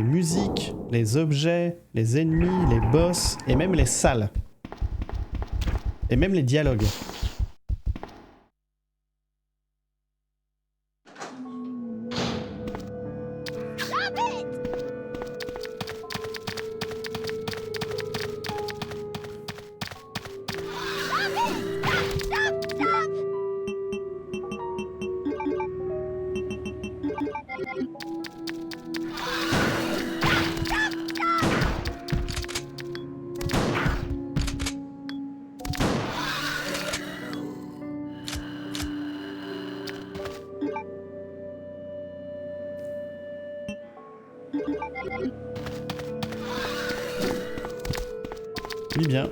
les musiques, les objets, les ennemis, les boss et même les salles. Et même les dialogues.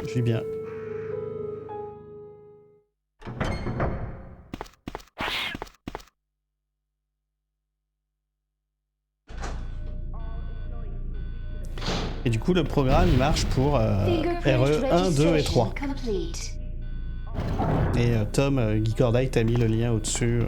Je vis bien. Et du coup, le programme il marche pour RE 1, 2 et 3. Et Tom Geekordite t'a mis le lien au-dessus.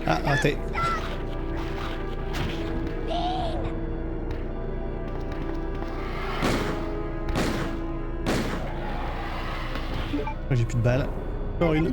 Ah, raté. J'ai plus de balles. Encore une.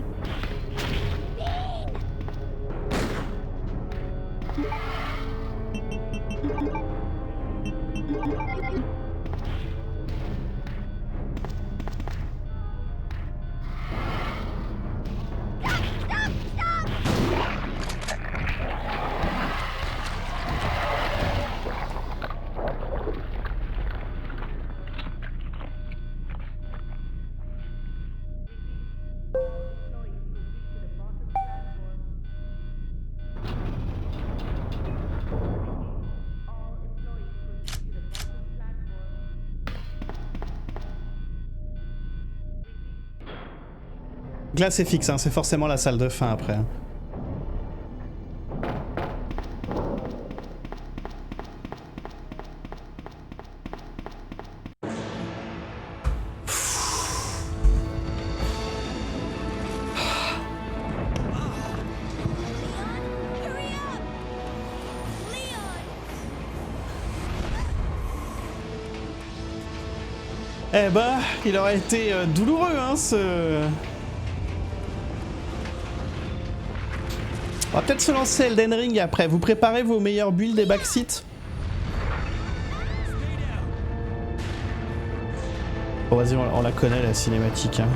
Là c'est fixe, hein, c'est forcément la salle de fin après. Eh bah, il aurait été douloureux, hein, ce... On va peut-être se lancer Elden Ring après. Vous préparez vos meilleurs builds et backseat. Bon, vas-y, on la connaît, la cinématique, hein.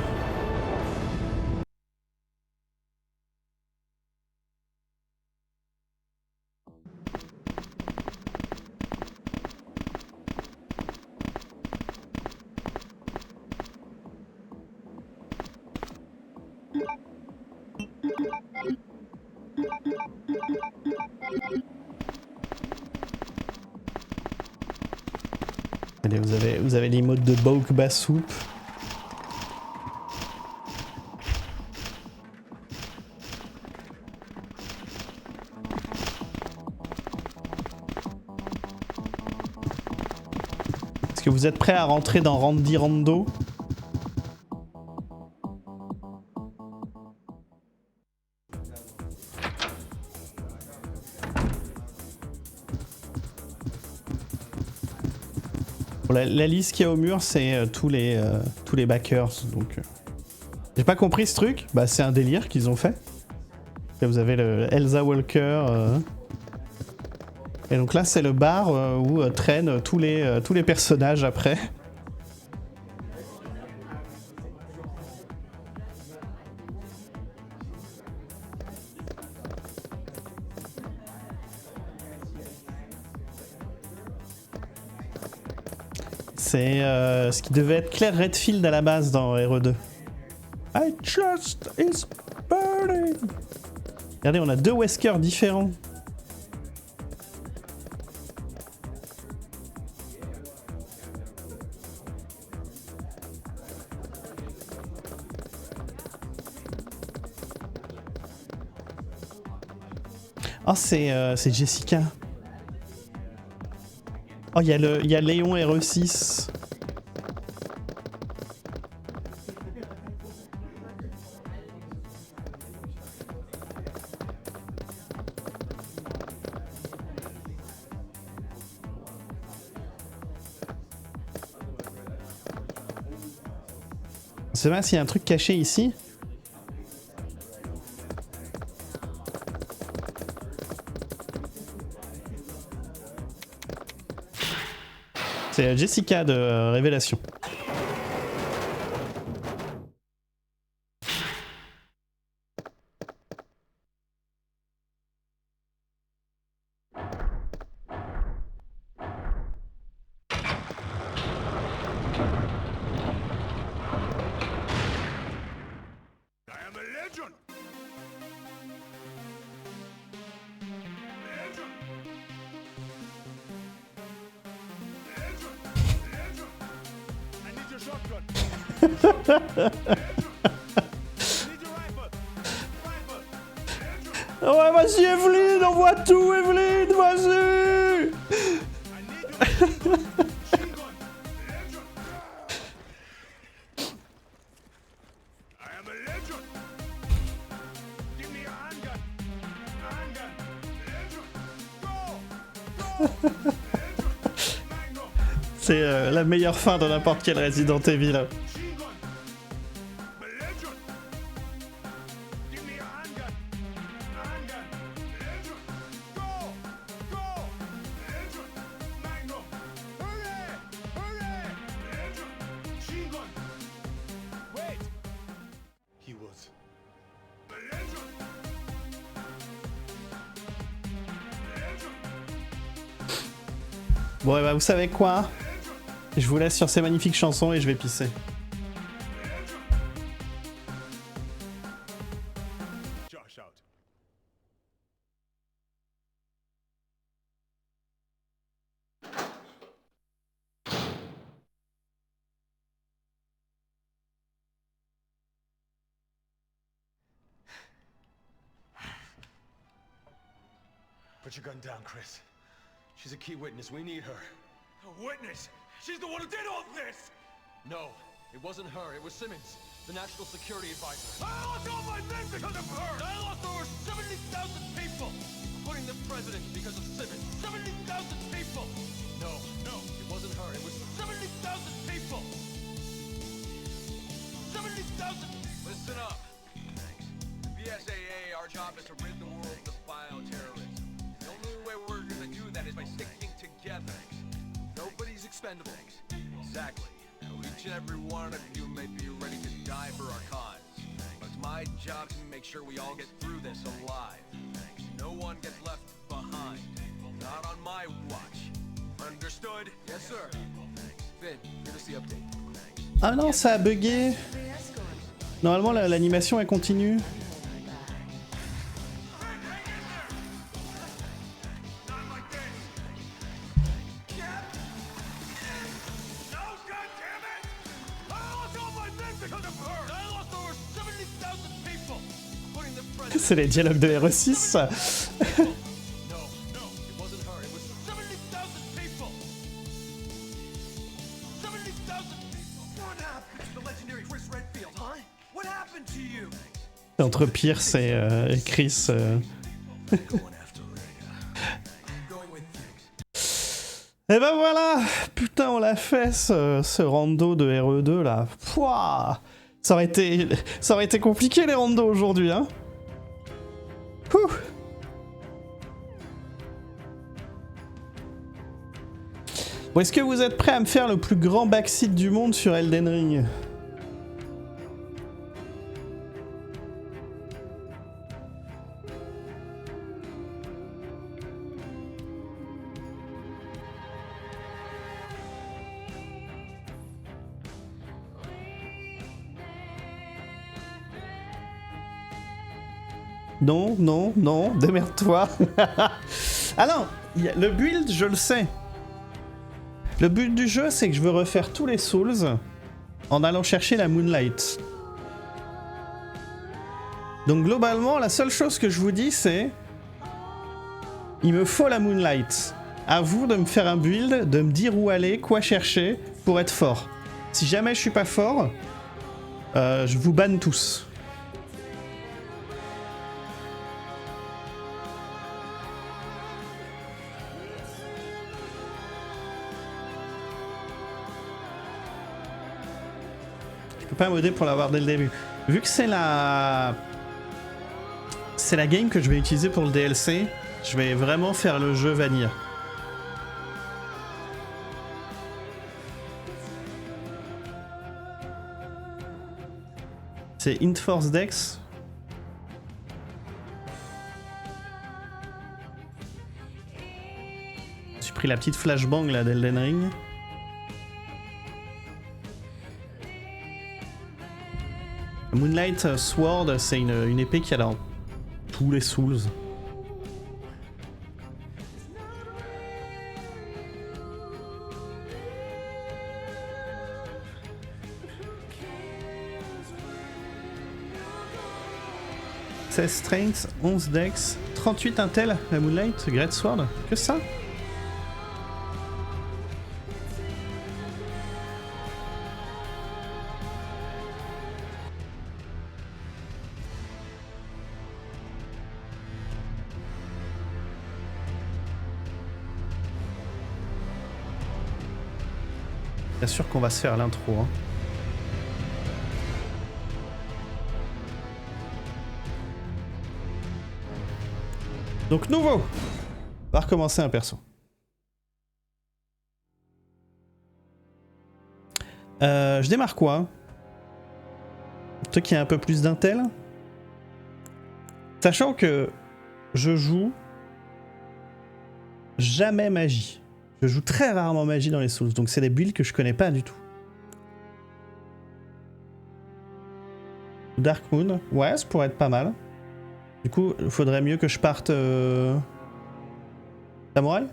Allez, vous avez l'emote de Bauk Basoup. Est-ce que vous êtes prêts à rentrer dans Randy Rando? Bon, la liste qu'il y a au mur, c'est tous les backers. Donc, j'ai pas compris ce truc. Bah, c'est un délire qu'ils ont fait. Là, vous avez le Elsa Walker. Et donc là, c'est le bar où traînent tous les personnages après. C'est ce qui devait être Claire Redfield à la base dans RE2. I just is burning. Regardez, on a 2 Wesker différents. Oh, c'est Jessica. Oh, il y a Léon RE6. C'est vrai s'il y a un truc caché ici. C'est Jessica de Révélation. Ouais, vas-y Evelyne, on voit tout Evelyne, vas-y. C'est la meilleure fin de n'importe quel Resident Evil. Bon, bah, vous savez quoi? Je vous laisse sur ces magnifiques chansons et je vais pisser. Put your gun down, Chris. She's a key witness. We need her. A witness? She's the one who did all this! No, it wasn't her. It was Simmons, the National Security Advisor. I lost all my men because of her! I lost over 70,000 people, including the president, because of Simmons. 70,000 people! No, it wasn't her. It was 70,000 people! 70,000 people! Listen up. Thanks. The BSAA, our job is to rid the world of bioterrorism. The only way we're gonna do that is by sticking together. Nobody's expendable. Exactly. Now, each and every one of you may be ready to die for our cause. But it's my job to make sure we all get through this alive. No one gets left behind. Not on my watch. Understood? Yes, sir. Finn, give us the update. Ah non, ça a bugué. Normalement, l'animation, elle continue. C'est les dialogues de RE6, ça. Entre Pierce et Chris. Et ben voilà. Putain, on l'a fait, ce rando de RE2 là. Pouah, ça aurait été compliqué les randos aujourd'hui, hein. Ou est-ce que vous êtes prêts à me faire le plus grand backseat du monde sur Elden Ring? Non, non, non, démerde-toi. Ah non, le build, je le sais. Le but du jeu, c'est que je veux refaire tous les Souls en allant chercher la Moonlight. Donc globalement, la seule chose que je vous dis, c'est... Il me faut la Moonlight. À vous de me faire un build, de me dire où aller, quoi chercher pour être fort. Si jamais je suis pas fort, je vous banne tous. Pas modé pour l'avoir dès le début. Vu que c'est la game que je vais utiliser pour le DLC, je vais vraiment faire le jeu vanilla. C'est Int Force Dex. J'ai pris la petite flashbang là d'Elden Ring. Moonlight Sword, c'est une épée qu'il y a dans tous les Souls. « 16 strength, 11 dex, 38 intel, la Moonlight, Great Sword, que ça? Bien sûr qu'on va se faire l'intro. Hein. Donc nouveau. On va recommencer un perso. Je démarre quoi? Toi qui as un peu plus d'intel. Sachant que je joue jamais magie. Je joue très rarement magie dans les Souls, donc c'est des builds que je connais pas du tout. Dark Moon, ouais, ça pourrait être pas mal. Du coup, il faudrait mieux que je parte... Samouraï?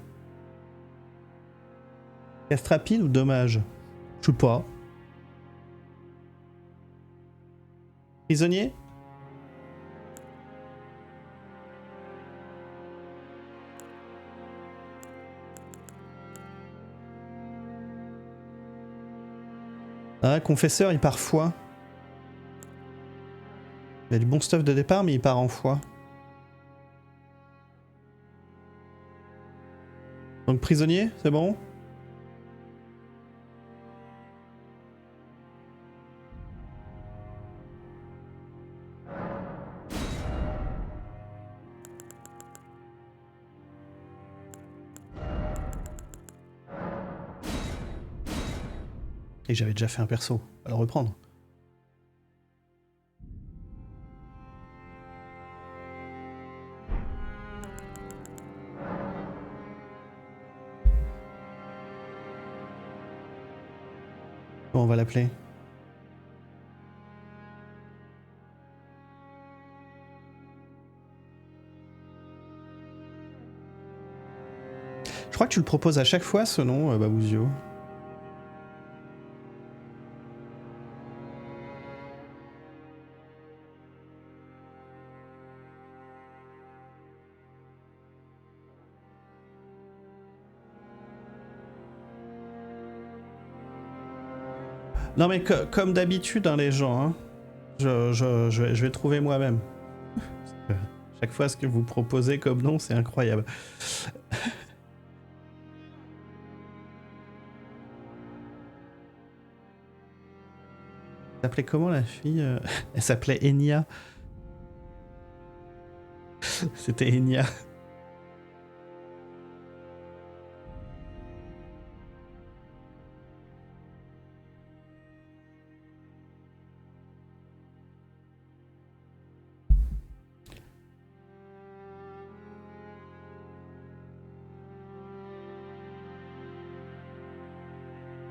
Cast rapide ou dommage? Je sais pas. Prisonnier? Ah, confesseur, il part foi. Il y a du bon stuff de départ, mais il part en foi. Donc prisonnier, c'est bon? Et j'avais déjà fait un perso, à le reprendre. Bon, on va l'appeler. Je crois que tu le proposes à chaque fois ce nom, Babouzio. Non mais comme d'habitude, hein, les gens, hein, je vais trouver moi-même. Chaque fois ce que vous proposez comme nom, c'est incroyable. Elle s'appelait comment la fille? Elle s'appelait Enya. C'était Enya.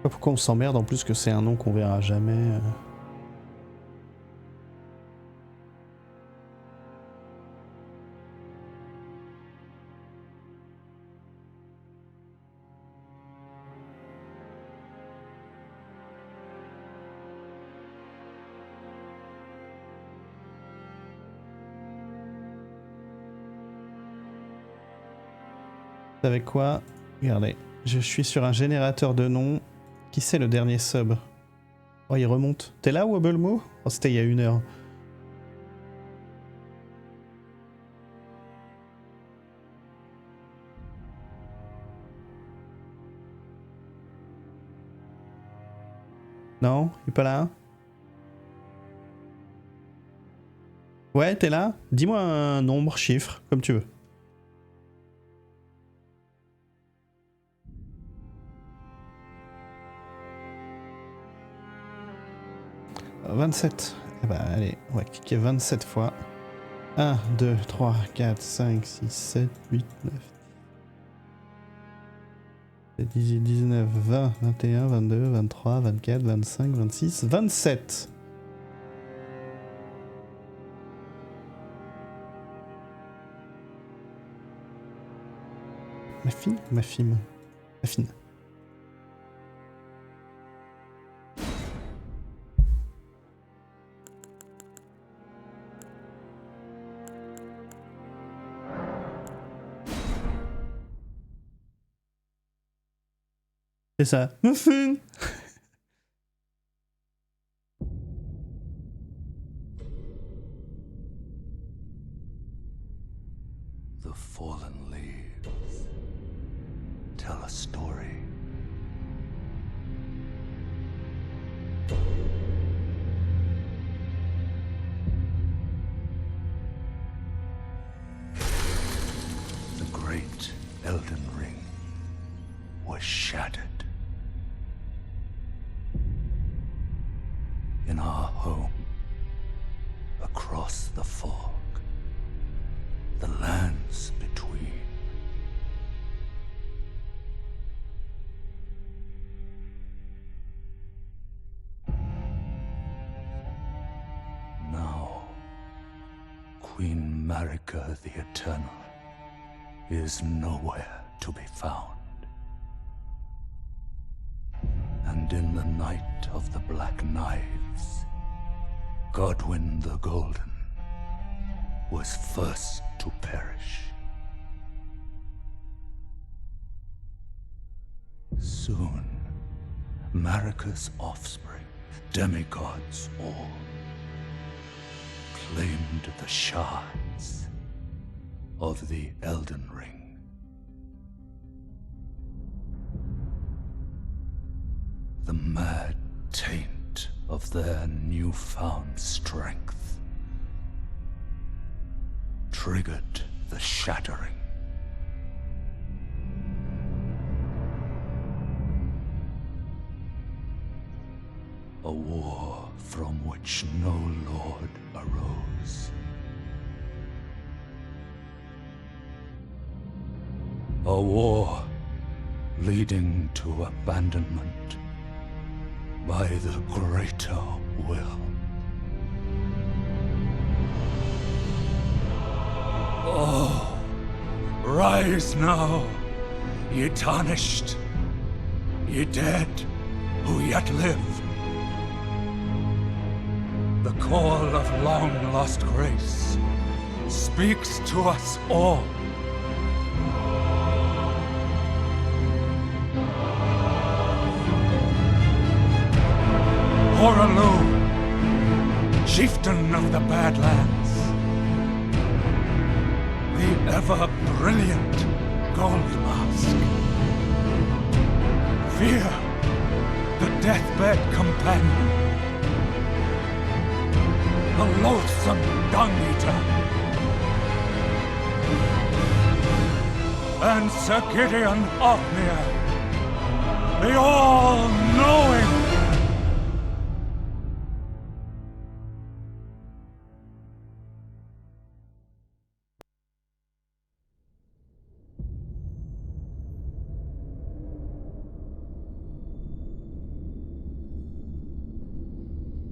Pas pourquoi on s'emmerde en plus que c'est un nom qu'on verra jamais. Vous savez quoi? Regardez, je suis sur un générateur de noms. Qui c'est le dernier sub? Oh, il remonte. T'es là, Wobblemo? Oh, c'était il y a 1 heure. Non? Il est pas là? Ouais, t'es là? Dis-moi un nombre, chiffre, comme tu veux. 27. Eh bah allez, on va cliquer 27 fois. 1, 2, 3, 4, 5, 6, 7, 8, 9. 18, 19, 20, 21, 22, 23, 24, 25, 26, 27. Ma fille ou ma fille? Ma fille. C'est ça. Ma fille. The fallen leaves tell a story. The great Elden Ring was shattered. In our home, across the fog, the lands between. Now, Queen Marika the Eternal is nowhere to be found. And in the night of the Black Knives, Godwyn the Golden was first to perish. Soon, Marika's offspring, demigods all, claimed the shards of the Elden Ring. The mad taint of their newfound strength triggered the shattering. A war from which no lord arose. A war leading to abandonment by the greater will. Oh, rise now, ye tarnished, ye dead who yet live. The call of long-lost grace speaks to us all. Hoarah, chieftain of the Badlands, the ever-brilliant Gold Mask. Fear, the deathbed companion, the loathsome Dung-Eater, and Sir Gideon Ofnir, the all-knowing.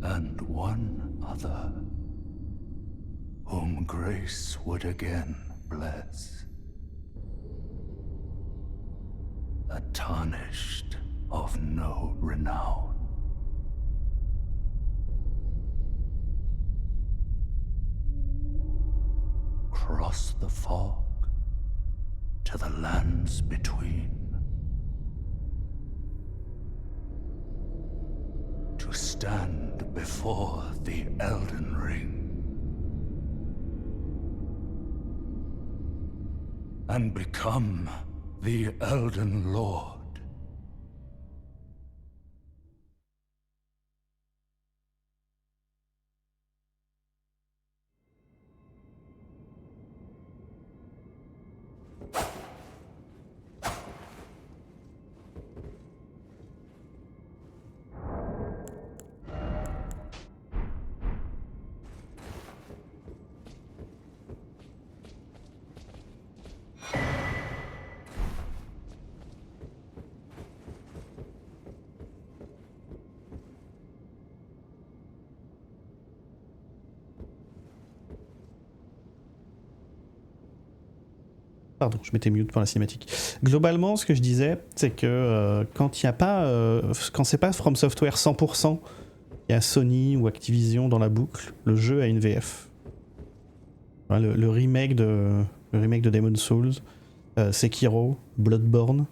and one other, whom grace would again bless. A tarnished of no renown. Cross the fog to the lands between, to stand before the Elden Ring and become the Elden Lord. Pardon, je m'étais mute pour la cinématique. Globalement, ce que je disais, c'est que quand il y a pas, quand c'est pas From Software 100%, il y a Sony ou Activision dans la boucle, le jeu a une VF. Voilà, le remake de Demon's Souls, Sekiro, Bloodborne.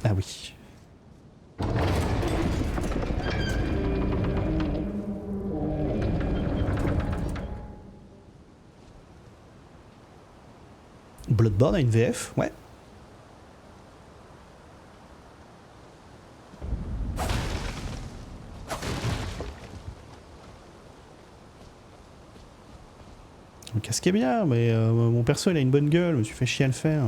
Ah oui. Bloodborne a une VF, ouais. Le casque est bien, mais mon perso il a une bonne gueule, je me suis fait chier à le faire.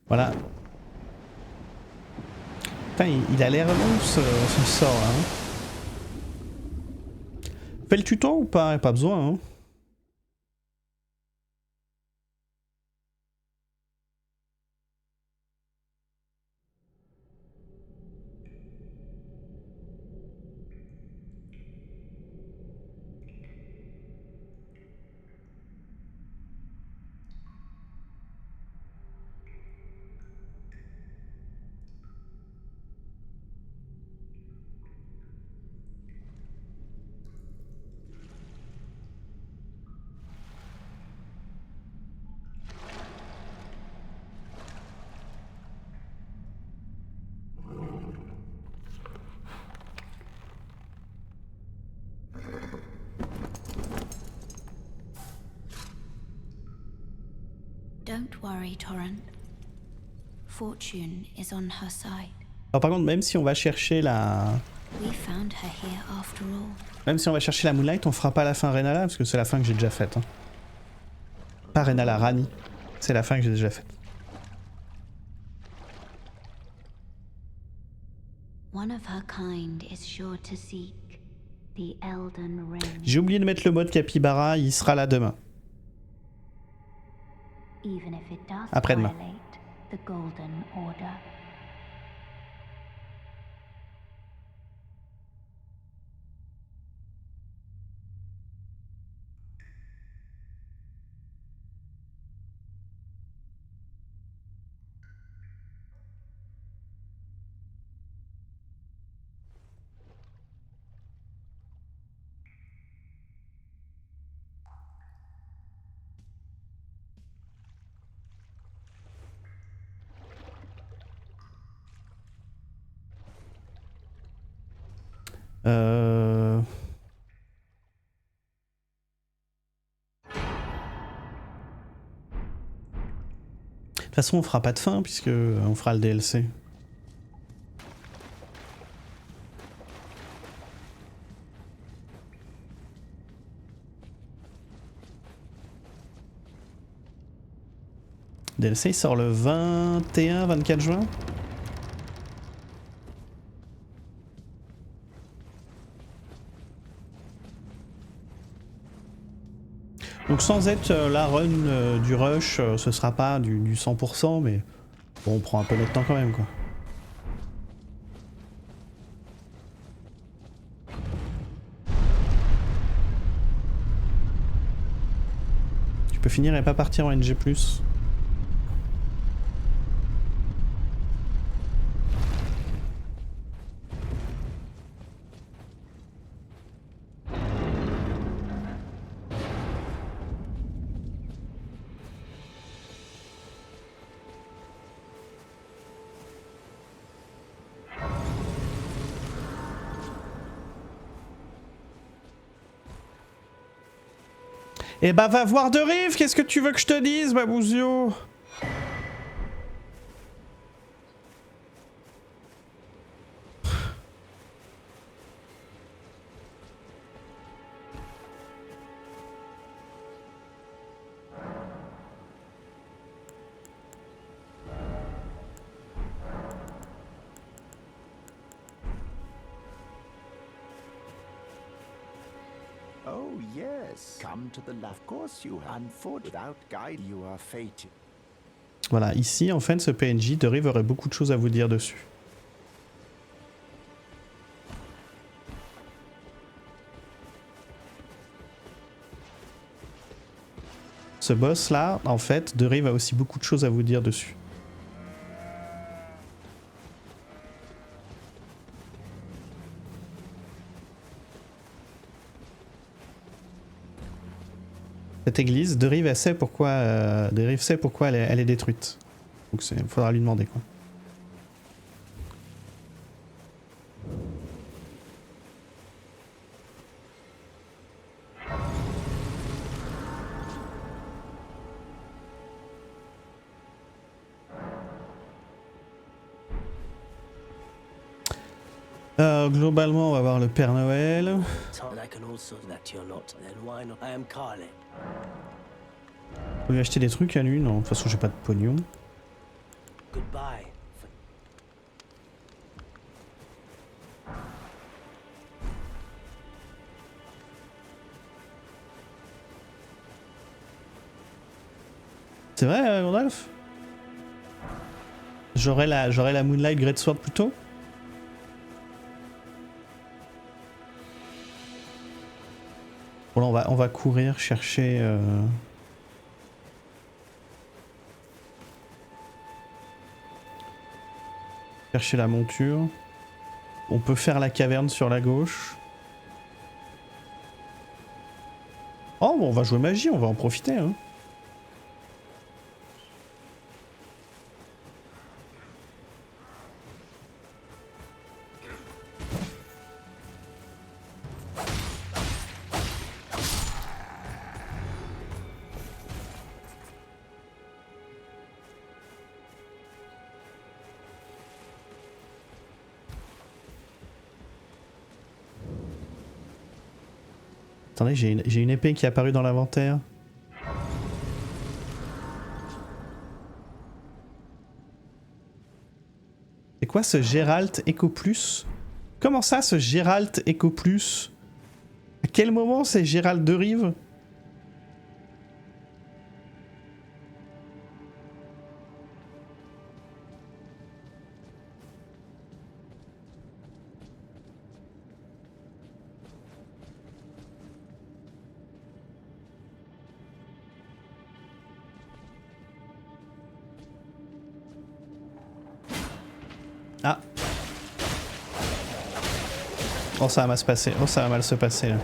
Voilà. Putain, il a l'air long ce sort là. Hein. Fais le tuto ou pas? Pas besoin. Hein. Don't worry, Torrent. Fortune is on her side. Alors par contre, même si on va chercher la... We found her here after all. Même si on va chercher la Moonlight, on fera pas la fin Renala, parce que c'est la fin que j'ai déjà faite. Hein. Pas Renala, Rani. C'est la fin que j'ai déjà faite. One of her kind is sure to seek the Elden Ring. J'ai oublié de mettre le mode Capybara, il sera là demain. Even if it does Après-demain. violate the Golden Order. De toute façon, on fera pas de fin puisque on fera le DLC. DLC il sort le 21-24 juin. Donc sans être la run du rush, ce sera pas du 100%, mais bon, on prend un peu notre temps quand même quoi. Tu peux finir et pas partir en NG+. Eh bah va voir de Rive, qu'est-ce que tu veux que je te dise, Babouzio? Oh yes, come to the left. Of course you have. Unfortunate, without guide, you are fated. Voilà, ici en fait ce PNJ, de Rive aurait beaucoup de choses à vous dire dessus. Ce boss là, en fait, de Rive a aussi beaucoup de choses à vous dire dessus. Cette église, de Rive, elle sait pourquoi, sait pourquoi elle est détruite. Donc il faudra lui demander quoi. Globalement, on va voir le Père Noël. On lui acheter des trucs à lui? Non, de toute façon, j'ai pas de pognon. C'est vrai, Gandalf? J'aurais la Moonlight Greatsword plus tôt? Bon là on va courir chercher la monture. On peut faire la caverne sur la gauche. Oh bon, on va jouer magie, on va en profiter hein. Attendez, j'ai une épée qui est apparue dans l'inventaire. C'est quoi ce Gérald Eco Plus? Comment ça ce Gérald Eco Plus? À quel moment c'est Gérald de Rive? Ah. Oh ça va mal se passer. Oh ça va mal se passer là.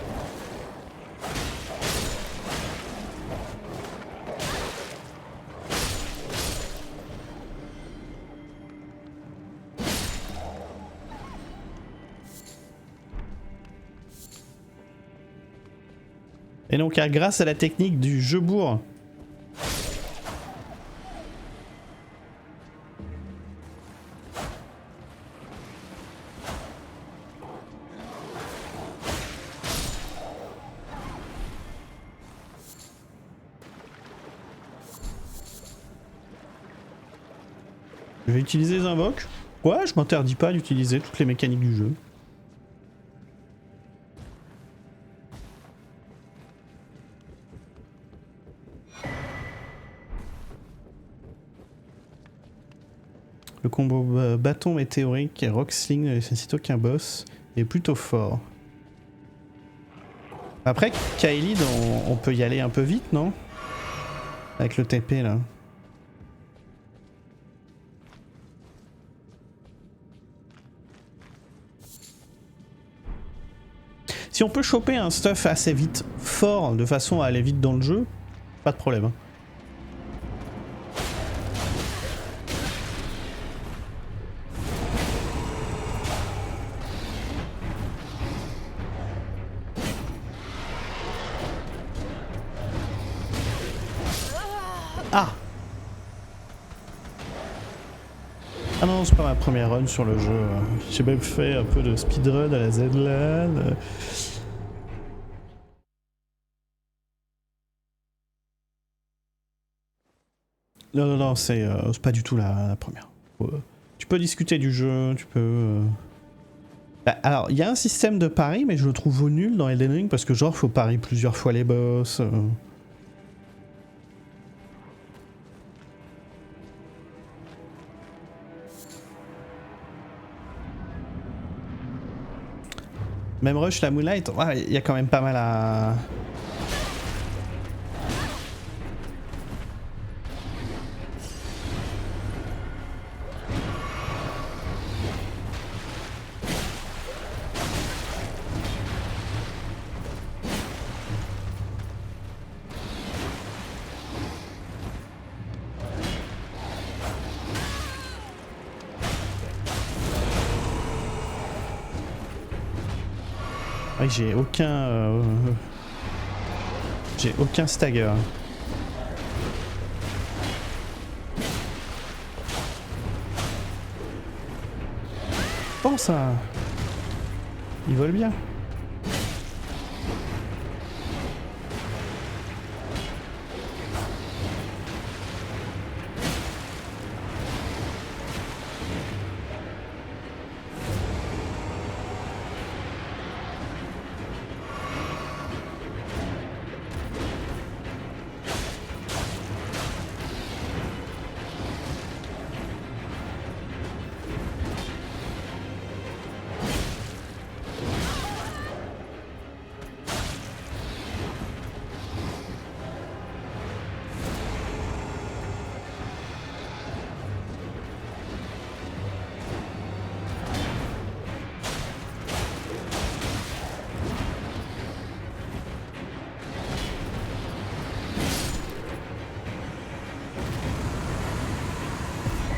Et donc grâce à la technique du jeu bourre, je vais utiliser les invoques. Ouais, je m'interdis pas d'utiliser toutes les mécaniques du jeu. Le combo bâton météorique et rock sling ne nécessite aucun boss et est plutôt fort. Après, Kaelid, on peut y aller un peu vite, non? Avec le TP là. Si on peut choper un stuff assez vite fort de façon à aller vite dans le jeu, pas de problème. Ah! Ah non, c'est pas ma première run sur le jeu. J'ai même fait un peu de speedrun à la Zenland. Non, non, non, c'est pas du tout la première. Tu peux discuter du jeu, tu peux... Bah, alors, il y a un système de pari, mais je le trouve nul dans Elden Ring parce que genre, faut parier plusieurs fois les boss. Même Rush, la Moonlight, il y a quand même pas mal à... Ouais, j'ai aucun stagger. Bon ça, il vole bien.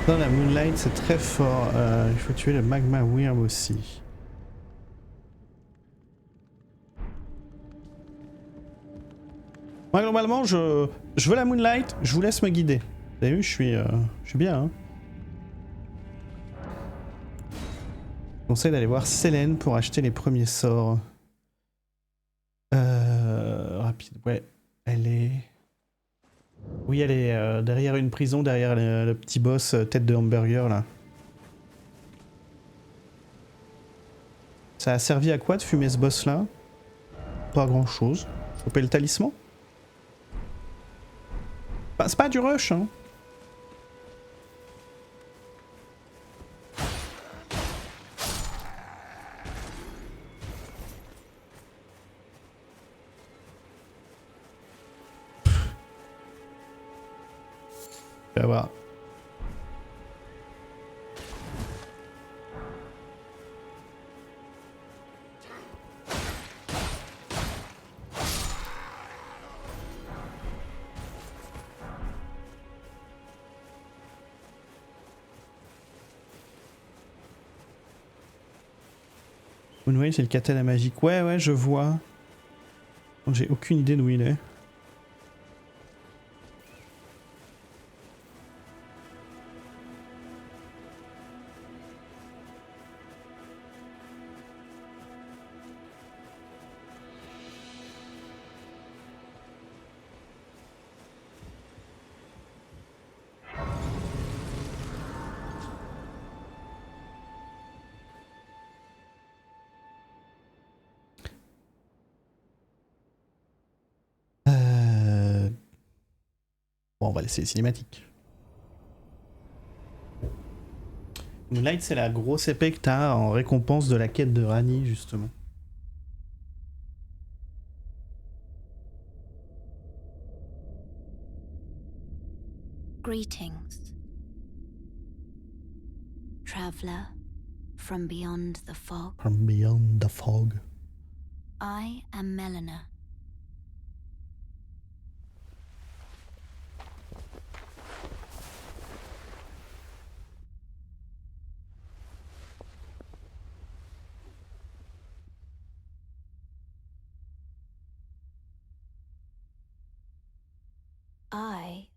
Dans la Moonlight, c'est très fort. Il faut tuer le Magma Wyrm aussi. Moi, globalement, je veux la Moonlight, je vous laisse me guider. Vous avez vu, je suis bien. Hein. Je conseille d'aller voir Selene pour acheter les premiers sorts. Rapide, ouais. Elle est... Oui, elle est derrière une prison, derrière le petit boss tête de hamburger là. Ça a servi à quoi de fumer ce boss là? Pas grand chose. Choper le talisman? Bah, c'est pas du rush hein. Ça va. Moonway, c'est le katana magique. Ouais, ouais, je vois. J'ai aucune idée d'où il est. Bon, on va laisser les cinématiques. Moonlight, c'est la grosse épée que t'as en récompense de la quête de Rani, justement. Greetings, traveler from beyond the fog. From beyond the fog. I am Melina. I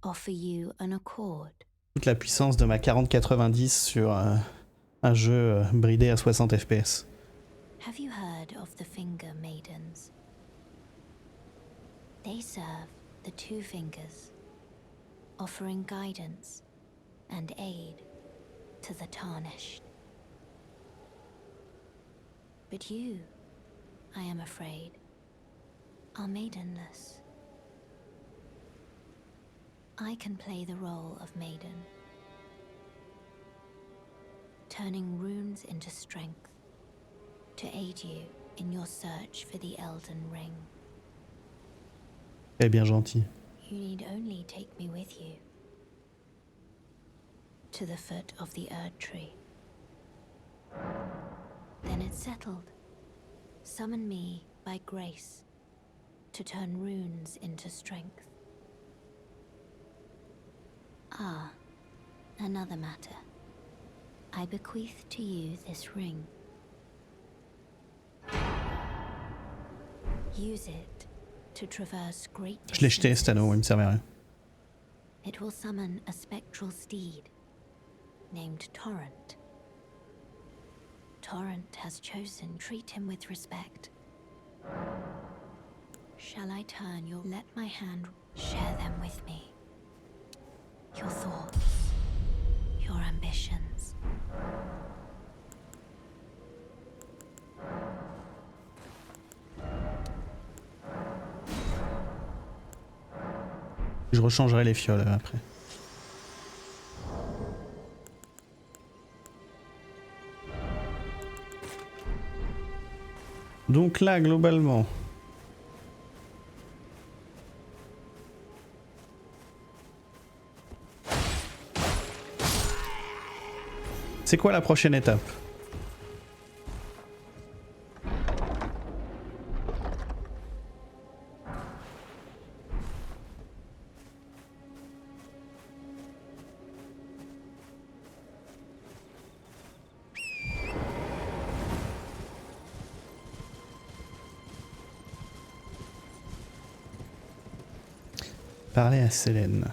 offer you an accord. Toute la puissance de ma 4090 sur un jeu bridé à 60 FPS. Have you heard of the Finger Maidens? They serve the Two Fingers, offering guidance and aid to the Tarnished. But you, I am afraid, are maidenless. I can play the role of maiden, turning runes into strength to aid you in your search for the Elden Ring. Elle est bien gentil. You need only take me with you to the foot of the Erd Tree. Then it's settled. Summon me by grace to turn runes into strength. Ah, another matter. I bequeath to you this ring. Use it to traverse great Je l'ai jeté, cet anneau, il me servait à rien. It will summon a spectral steed named Torrent. Torrent has chosen treat him with respect. Shall I turn your... Let my hand share them with me. Your thoughts, your ambitions. Je rechangerai les fioles après. Donc là, globalement... C'est quoi la prochaine étape? Parler à Selene.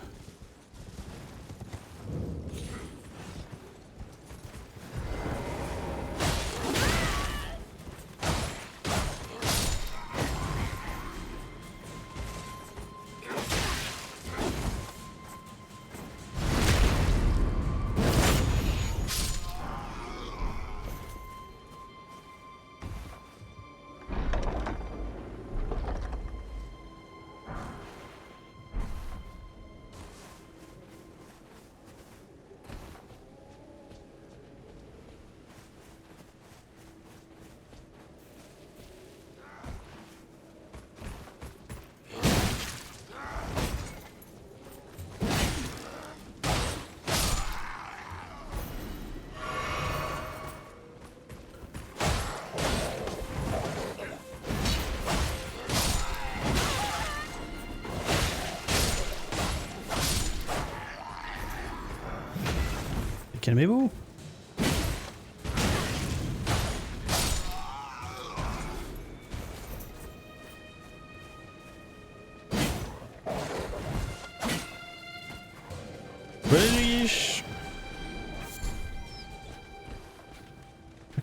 Calmez-vous.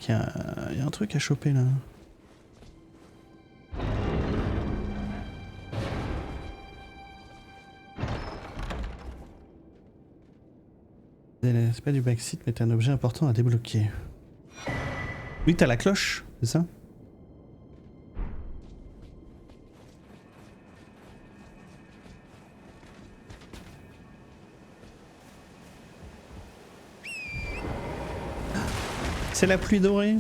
qu'il y a un truc à choper là. C'est pas du backseat, mais t'as un objet important à débloquer. Oui, t'as la cloche, c'est ça? C'est la pluie dorée.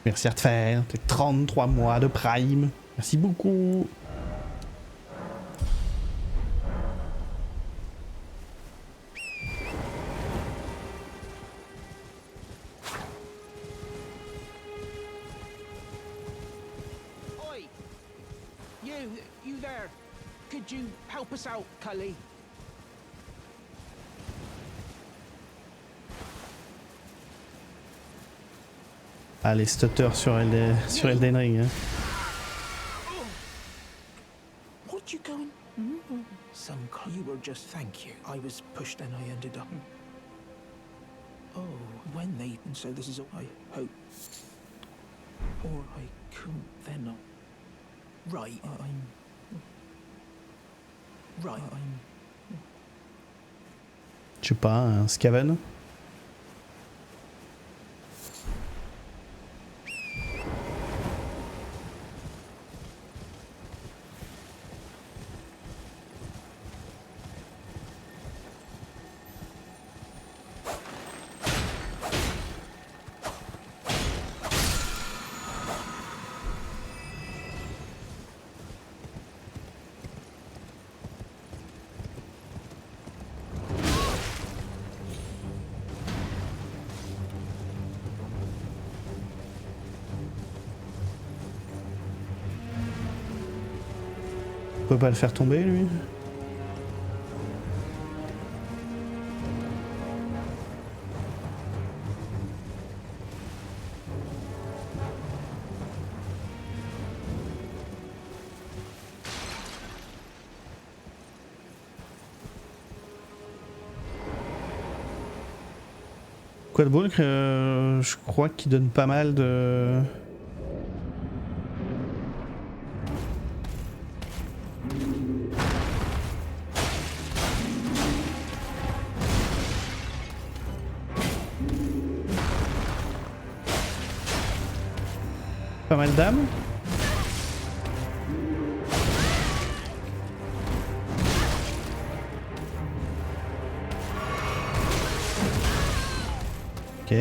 Merci à te faire, tes 33 mois de Prime. Merci beaucoup. Oi! You there? Could you help us out, Cully? Ah, les stutters sur Elden Ring. Hein. What you going? Some you were just thank you. I was pushed and I ended up. Oh, when they and so this is all I hope. Or I couldn't then. Right, I'm. Right, I'm. Je sais pas, un Scaven. On peut pas le faire tomber lui. Quoi de Bulk, je crois qu'il donne pas mal de... Pas mal d'âmes. Ok.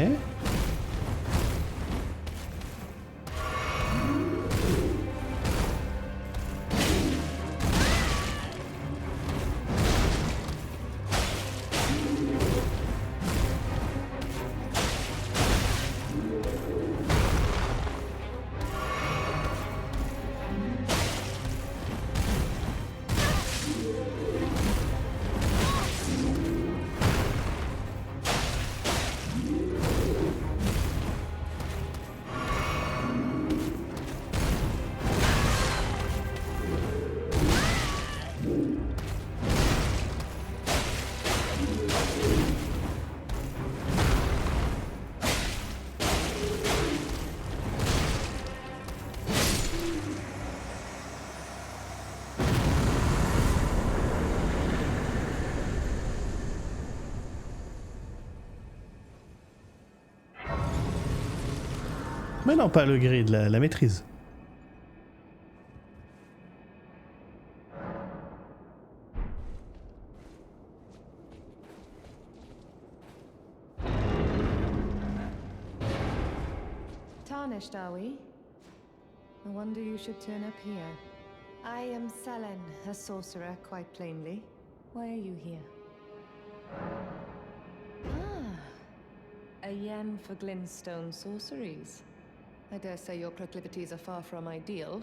Mais non, pas le grid, la maîtrise. Tarnished, are we? I wonder you should turn up here. I am Selen, a sorcerer, quite plainly. Why are you here? Ah, a yen for glintstone sorceries. I dare say your proclivities are far from ideal.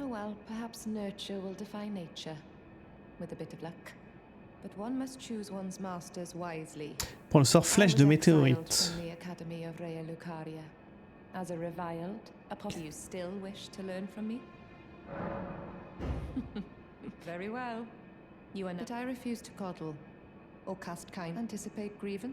Oh well, perhaps nurture will defy nature, with a bit of luck. but one must choose one's masters wisely. Pour le sort flèche de I was météorite. exiled from the Academy of Rhea Lucaria. As a reviled, do you still wish to learn from me? Very well. You are not. But I refuse to coddle or cast kind. Anticipate grievance.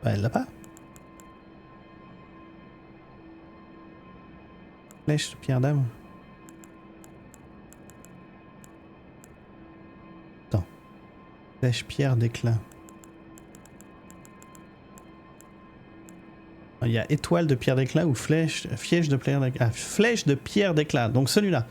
Bah, elle l'a pas. Flèche de pierre d'âme. Attends. Flèche pierre d'éclat. Il y a étoile de pierre d'éclat ou flèche de pierre d'éclat. Ah, flèche de pierre d'éclat. Donc celui-là.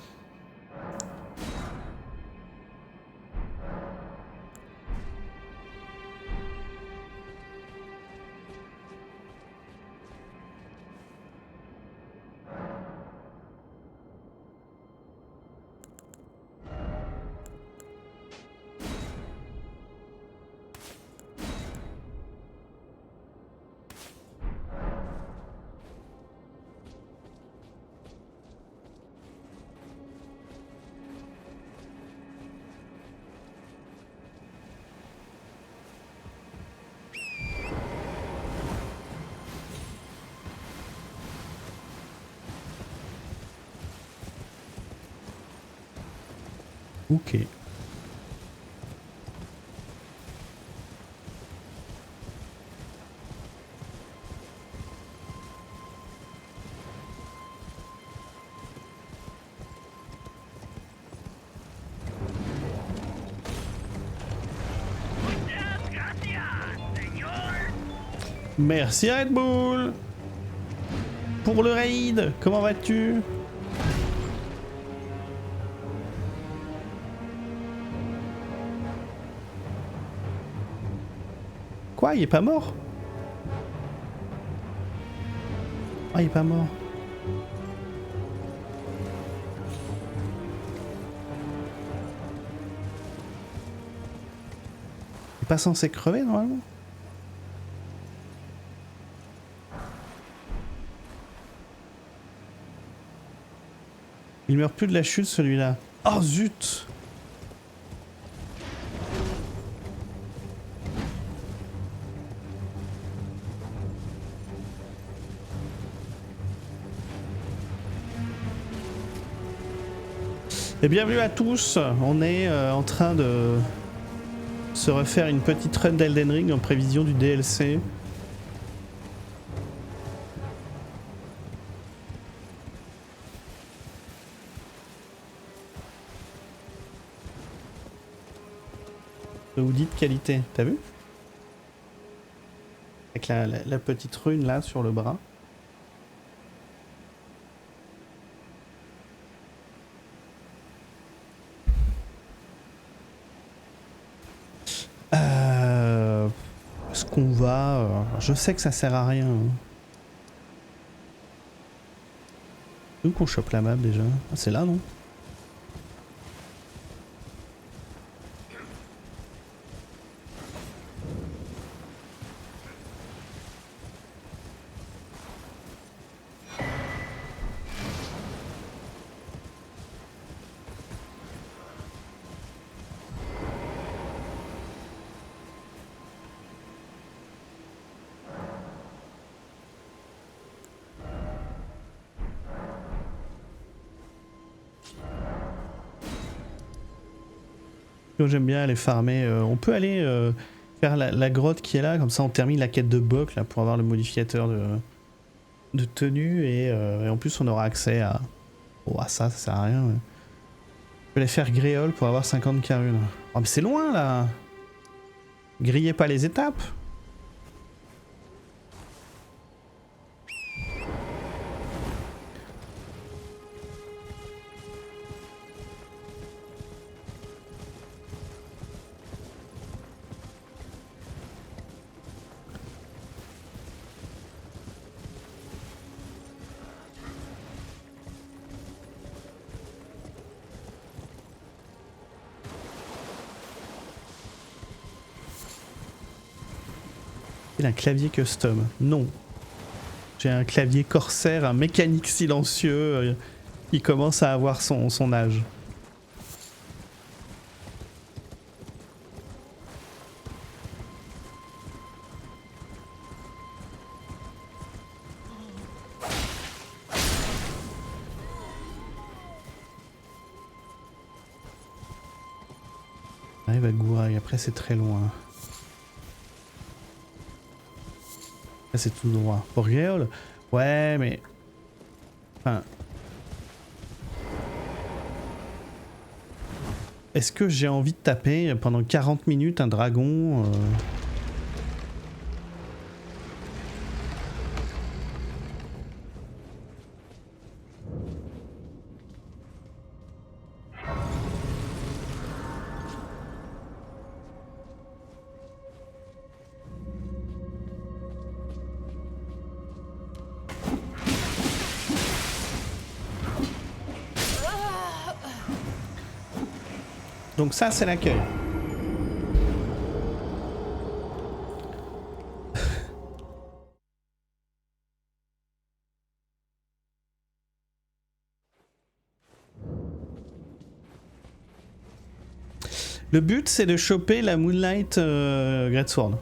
Ok. Merci Red Bull pour le raid. Comment vas-tu? Quoi? Il est pas mort? Ah, il est pas mort. Il est pas censé crever normalement? Il meurt plus de la chute celui-là. Oh zut! Et bienvenue à tous, on est en train de se refaire une petite run d'Elden Ring en prévision du DLC. De hoodie de qualité, t'as vu? Avec la petite rune là sur le bras. Est-ce qu'on va... je sais que ça sert à rien. Où qu'on chope la map déjà? Ah, c'est là non? J'aime bien aller farmer. On peut aller faire la grotte qui est là, comme ça on termine la quête de Boc là pour avoir le modificateur de tenue et en plus on aura accès à... Oh, à ça sert à rien. Ouais. On peut aller faire Gréole pour avoir 50 carunes. Oh mais c'est loin là! Grillez pas les étapes! Il a un clavier custom. Non. J'ai un clavier Corsair, un mécanique silencieux. Il commence à avoir son âge. On arrive à Gouraï, après c'est très loin. Là c'est tout droit. Pour Géol, ouais mais... Enfin... Est-ce que j'ai envie de taper pendant 40 minutes un dragon Donc ça c'est l'accueil. Le but c'est de choper la Moonlight Greatsword.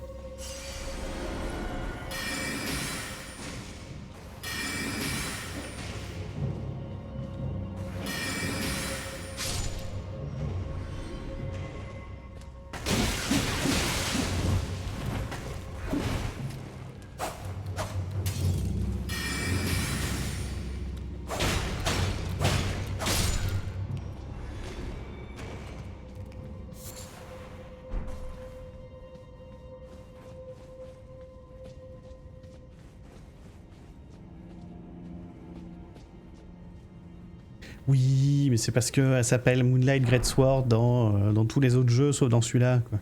Oui, mais c'est parce qu'elle s'appelle Moonlight Greatsword dans tous les autres jeux, sauf dans celui-là, quoi.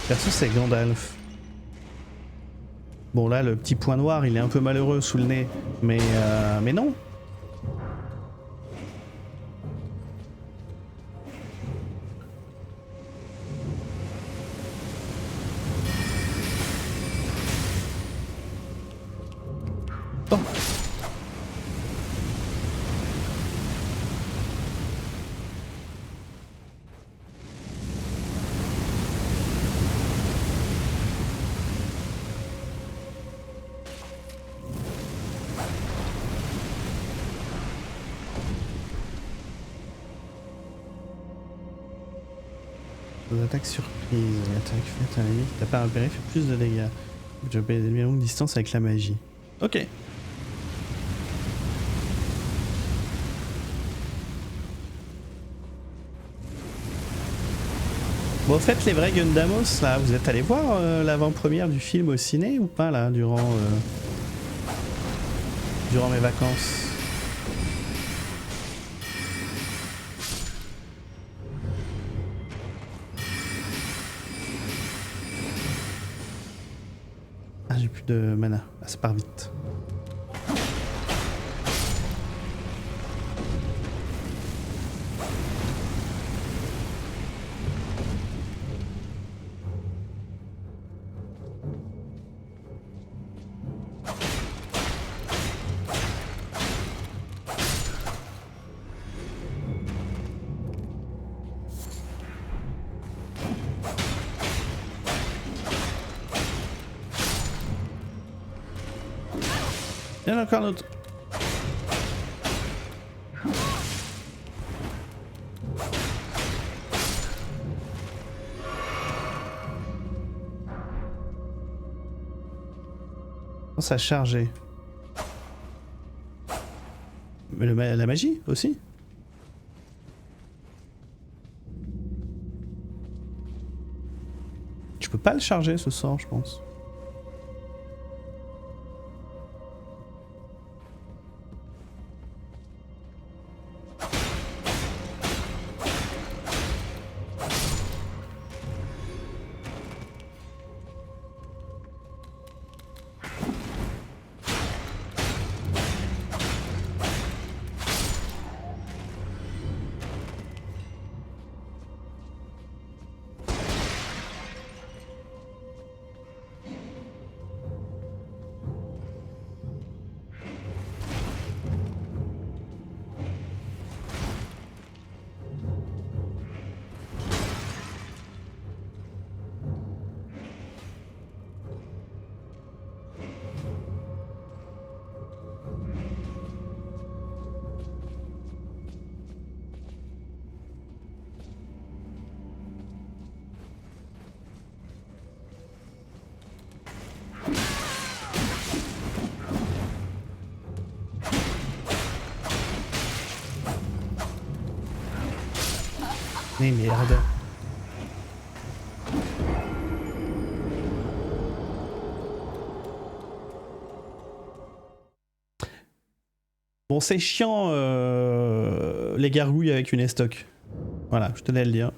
Perso c'est Gandalf. Bon là le petit point noir il est un peu malheureux sous le nez, mais non. Oh. Attaque surprise, attaque faite à l'ennemi qui t'a pas repéré fait plus de dégâts. Je peux les ennemis à longue distance avec la magie. Ok. Bon, en fait, les vrais Gundamos, là, vous êtes allés voir l'avant-première du film au ciné ou pas, là, durant mes vacances? Ah, j'ai plus de mana. Ah, ça part vite. Il y en a encore un autre. Ça a chargé. Mais la magie aussi. Tu peux pas le charger ce sort, je pense. Mais merde. Bon, c'est chiant les gargouilles avec une estoc. Voilà, je tenais à le dire.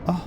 Ah.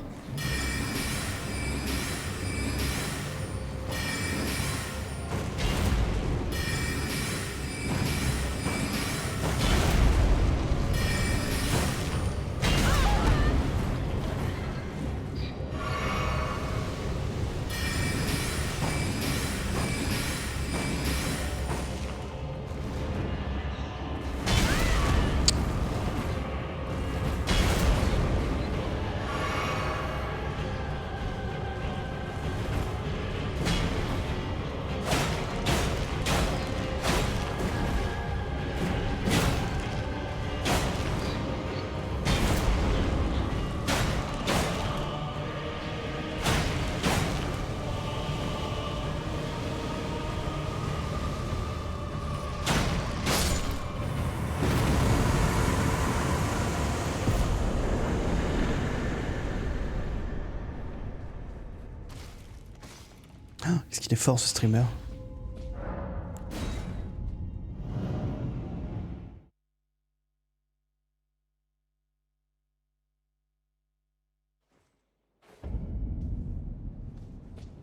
Qu'est-ce qu'il est fort ce streamer.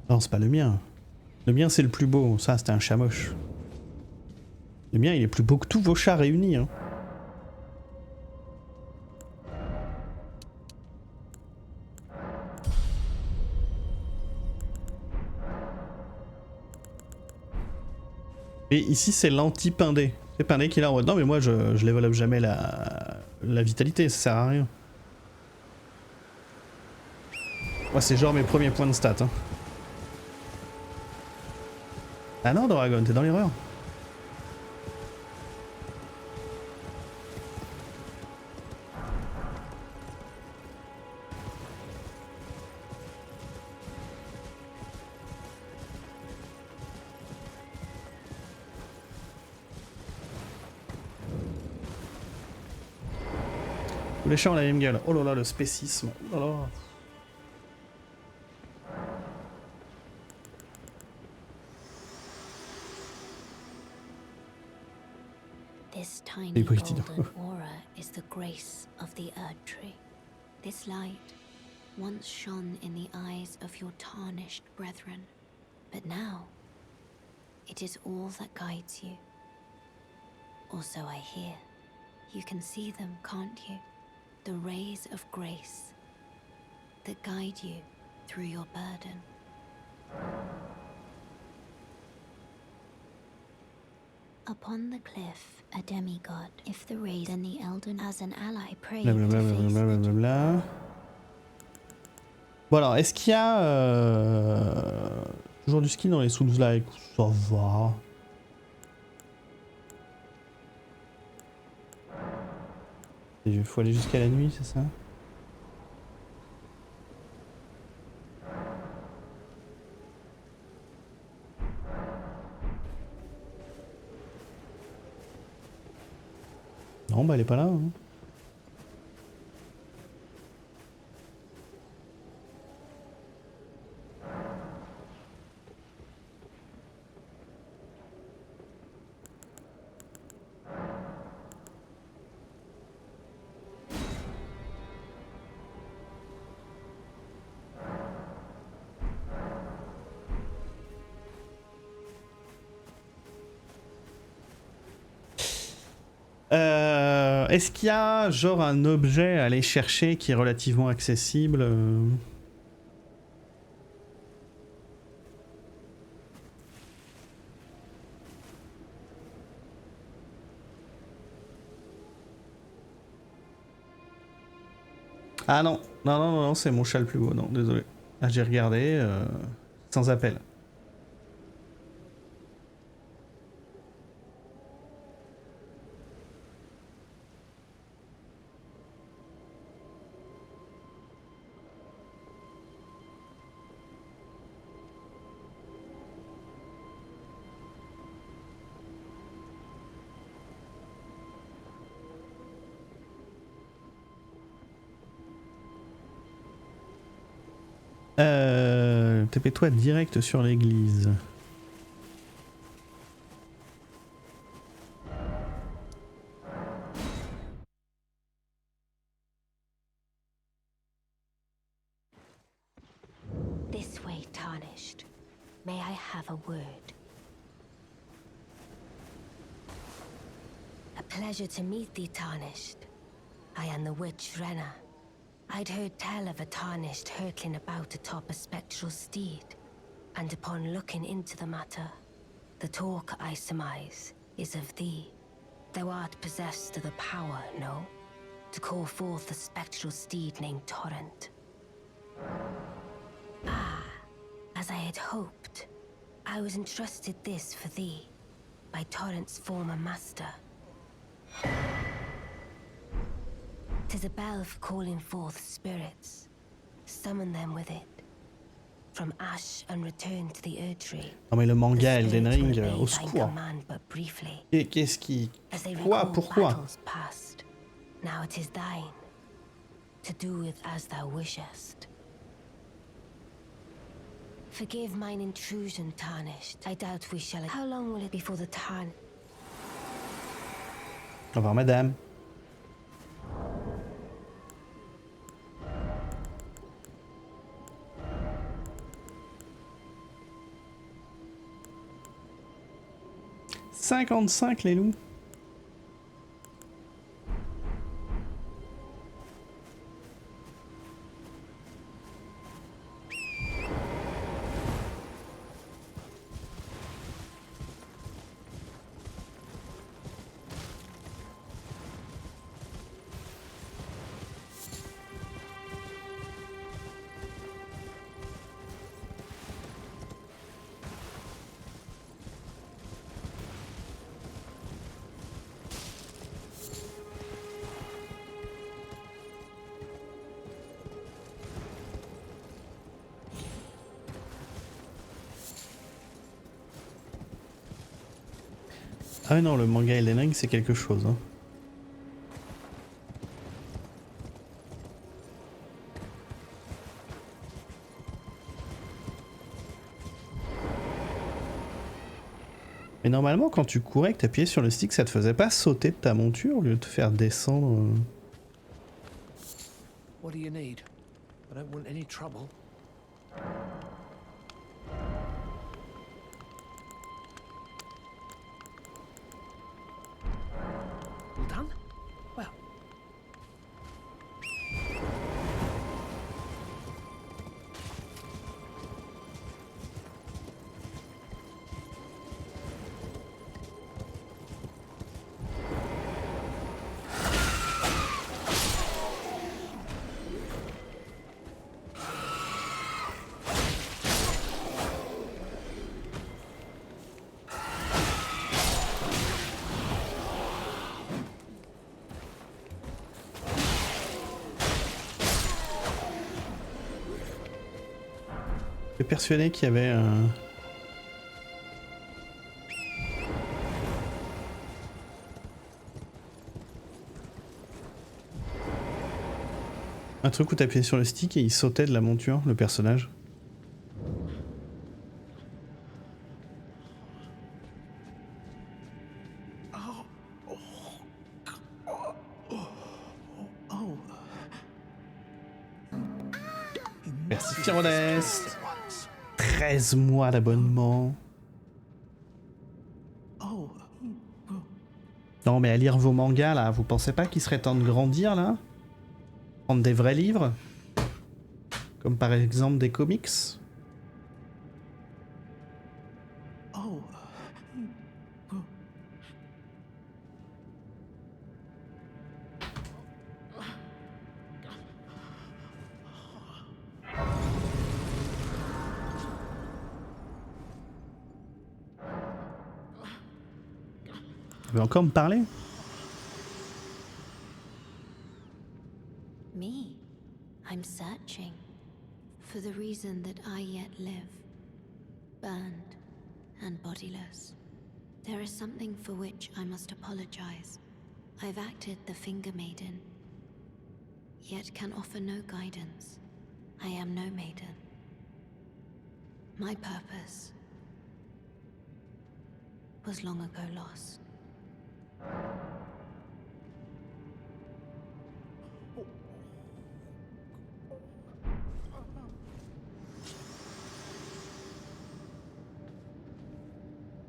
Non, c'est pas le mien. Le mien c'est le plus beau, ça c'était un chat moche. Le mien il est plus beau que tous vos chats réunis. Hein. Et ici c'est l'anti-pindé. C'est Pindé qui est là en mode non mais moi je développe jamais la vitalité, ça sert à rien. Moi c'est genre mes premiers points de stats. Hein. Ah non Dragon, t'es dans l'erreur. Tous les chats ont la même gueule. Oh là là, le spécisme. Oh là là. This tiny Les Britides. golden aura is the grace of the Erd Tree. This light once shone in the eyes of your tarnished brethren, but now it is all that guides you. Or so I hear. You can see them, can't you? The rays of grace that guide you through your burden. Upon the cliff, a demigod, if the rays and the Elden as an ally prayed to face Blablabla. Bon alors, est-ce qu'il y a toujours du ski dans les Souls-like? Ça va. Il faut aller jusqu'à la nuit, c'est ça? Non, bah elle est pas là. Hein. Est-ce qu'il y a genre un objet à aller chercher qui est relativement accessible Ah non, non, c'est mon chat le plus beau, non, désolé. Ah, j'ai regardé, sans appel. TP-toi direct sur l'église. This way, Tarnished. May I have a word? A pleasure to meet thee, Tarnished. I am the witch Renna. I'd heard tell of a Tarnished hurtling about atop a spectral steed, and upon looking into the matter, the talk, I surmise, is of thee. Thou art possessed of the power, no? To call forth the spectral steed named Torrent. Ah, as I had hoped, I was entrusted this for thee, by Torrent's former master. 'Tis a bell for calling forth spirits. Summon them with it. From ash and return to the Erdtree. Non mais le manga Elden Ring, au secours. Qu'est-ce qui... Quoi? Pourquoi? Past. Now it is thine. To do with as thou wishest. Forgive mine intrusion, Tarnished. I doubt we shall... How long will it be before the Tarn... Au revoir, madame. « 55 les loups. Ah non, le manga Elden Ring c'est quelque chose. Hein. Mais normalement quand tu courais, que t'appuyais sur le stick, ça te faisait pas sauter de ta monture au lieu de te faire descendre. What do you need? I don't want any trouble. All done? Well. J'étais persuadé qu'il y avait un... Un truc où t'appuyais sur le stick et il sautait de la monture, le personnage. Merci Firodest. 13 mois d'abonnement. Non mais à lire vos mangas là, vous pensez pas qu'il serait temps de grandir là? Prendre des vrais livres? Comme par exemple des comics? Oh. Tu veux encore me parler? Me? I'm searching for the reason that I yet live, burned and bodiless. There is something for which I must apologize. I've acted the Finger Maiden, yet can offer no guidance. I am no maiden. My purpose was long ago lost.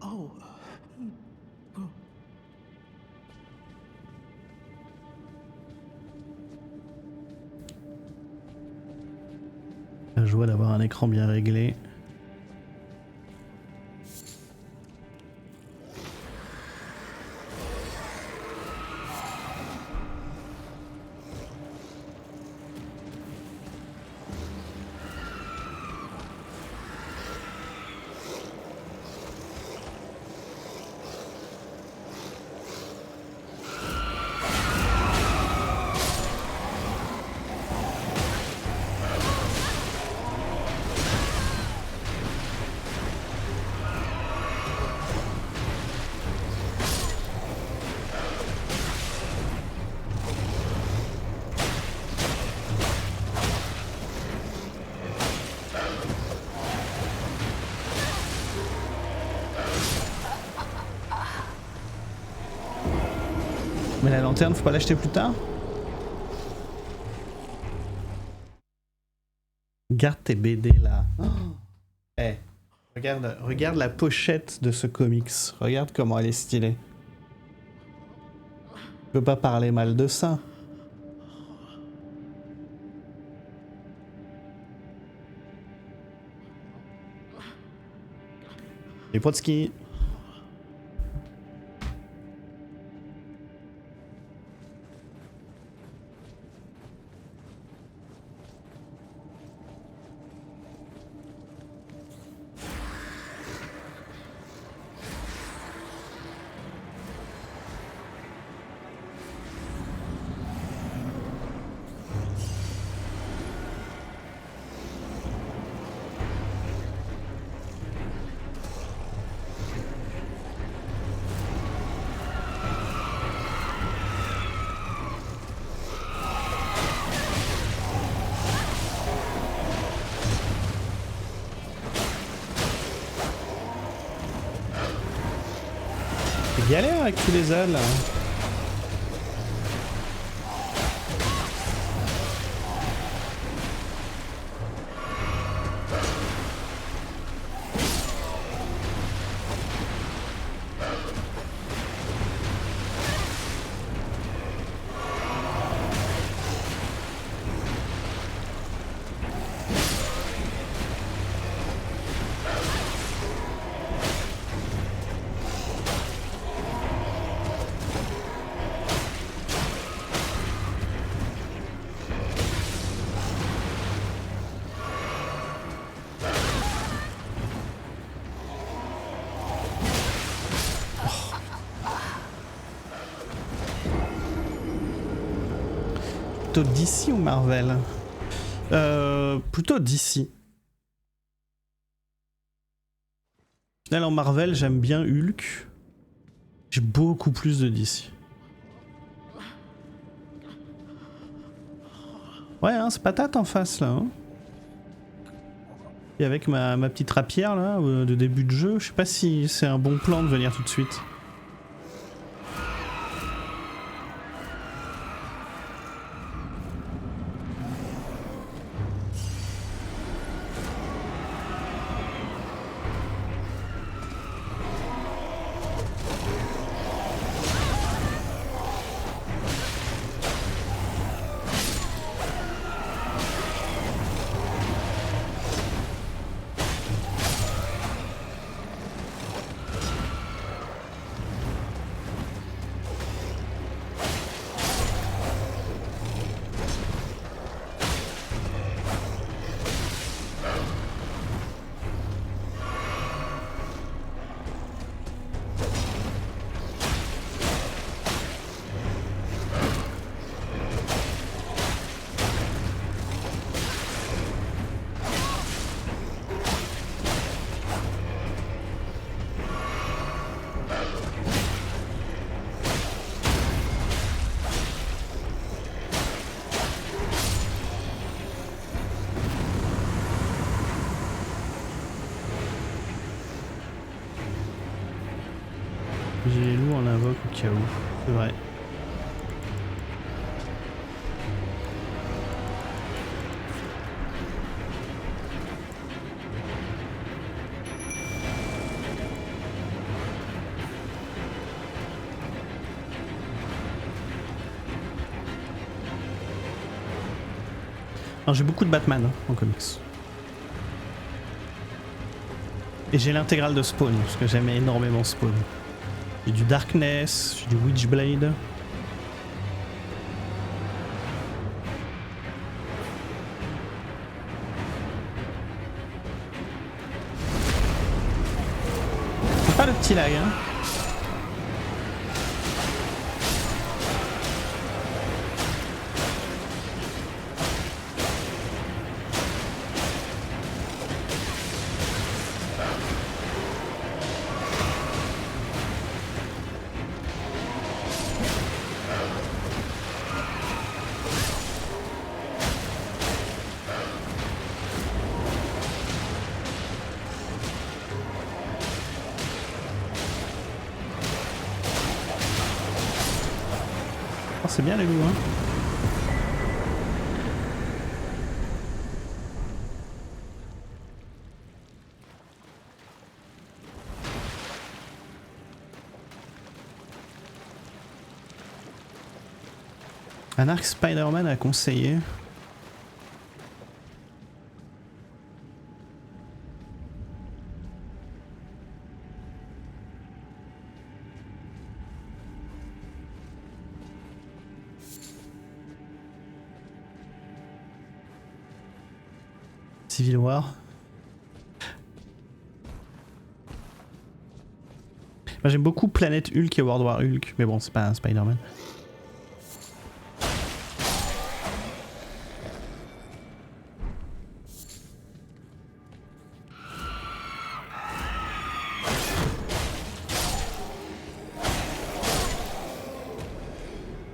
Oh. La joie d'avoir un écran bien réglé. Mais la lanterne, faut pas l'acheter plus tard? Garde tes BD là. Oh. Eh, regarde la pochette de ce comics. Regarde comment elle est stylée. Tu peux pas parler mal de ça. Et Potsky. Galère avec tous les ailes. Plutôt DC ou Marvel? Plutôt DC. Là, en Marvel, j'aime bien Hulk. J'ai beaucoup plus de DC. Ouais, hein, c'est patate en face là. Hein. Et avec ma petite rapière là, de début de jeu, je sais pas si c'est un bon plan de venir tout de suite. J'ai les loups en invoque au cas où. C'est vrai. J'ai beaucoup de Batman hein, en comics. Et j'ai l'intégrale de Spawn, parce que j'aime énormément Spawn. J'ai du Darkness, j'ai du Witchblade. C'est pas le petit lag, hein. Oh, c'est bien les loups, hein. Un arc Spider-Man à conseiller. Civil War. Moi j'aime beaucoup Planète Hulk et World War Hulk, mais bon c'est pas un Spider-Man.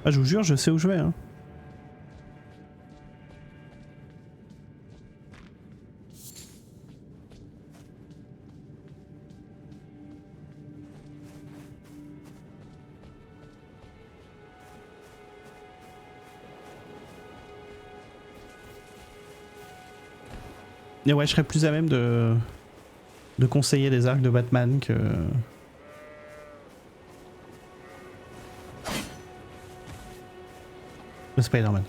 Ah, je vous jure, je sais où je vais. Hein. Et ouais, je serais plus à même de conseiller des arcs de Batman que... le Spider-Man.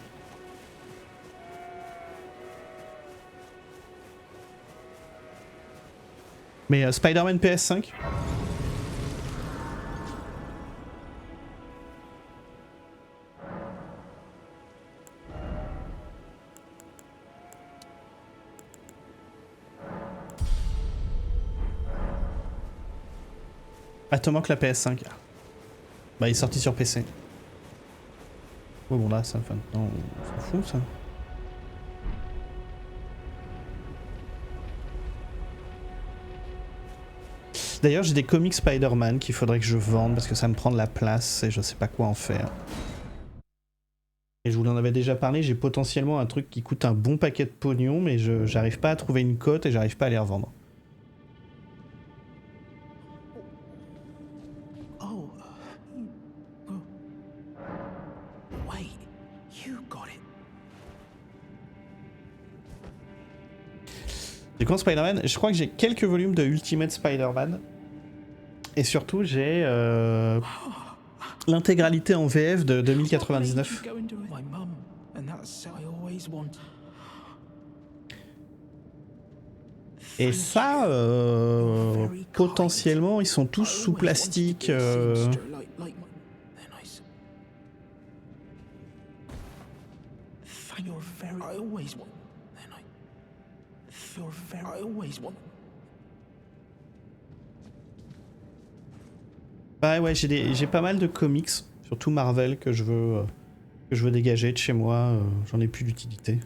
Mais Spider-Man PS5 ? Ah, te manque la PS5. Bah, il est sorti sur PC. Oh bon, là, ça, enfin, non, on s'en fout, ça. D'ailleurs, j'ai des comics Spider-Man qu'il faudrait que je vende parce que ça me prend de la place et je sais pas quoi en faire. Et je vous en avais déjà parlé, j'ai potentiellement un truc qui coûte un bon paquet de pognon, mais j'arrive pas à trouver une cote et j'arrive pas à les revendre. Oh. Wait. You got it. Du coup, Spider-Man, je crois que j'ai quelques volumes de Ultimate Spider-Man. Et surtout, j'ai l'intégralité en VF de 2099. Et ça, potentiellement, ils sont tous sous plastique. Bah ouais, j'ai pas mal de comics, surtout Marvel, que je veux dégager de chez moi. J'en ai plus d'utilité.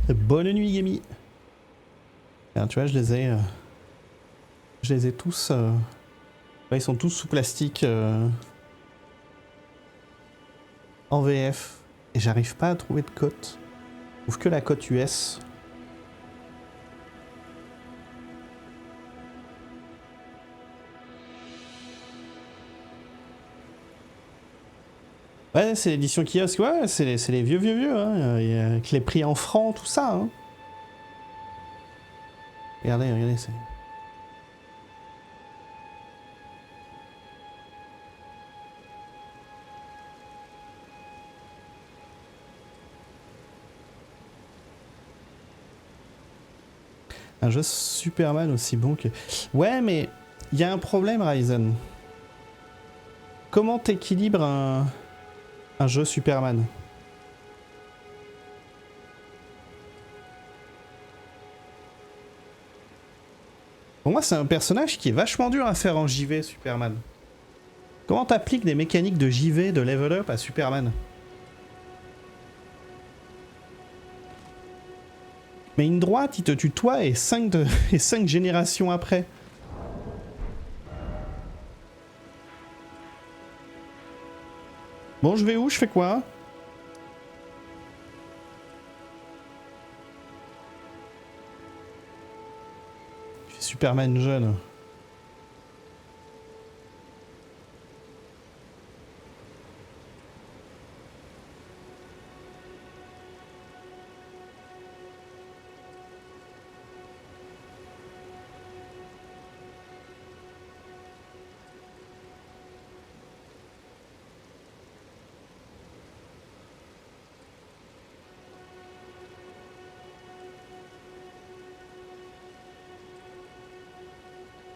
Bonne nuit, Gami. Tu vois, je les ai tous... ouais, ils sont tous sous plastique en VF. Et j'arrive pas à trouver de cote. Je trouve que la cote US. Ouais, c'est l'édition kiosque, ouais, c'est les vieux, hein, avec les prix en francs, tout ça. Hein. Regardez, c'est... Un jeu Superman aussi bon que... Ouais, mais il y a un problème, Ryzen. Comment t'équilibres un jeu Superman? Pour moi, c'est un personnage qui est vachement dur à faire en JV, Superman. Comment t'appliques des mécaniques de JV, de level up à Superman? Mais une droite, il te tutoie et 5 générations après. Bon, je vais où? Je fais quoi? Je suis Superman jeune.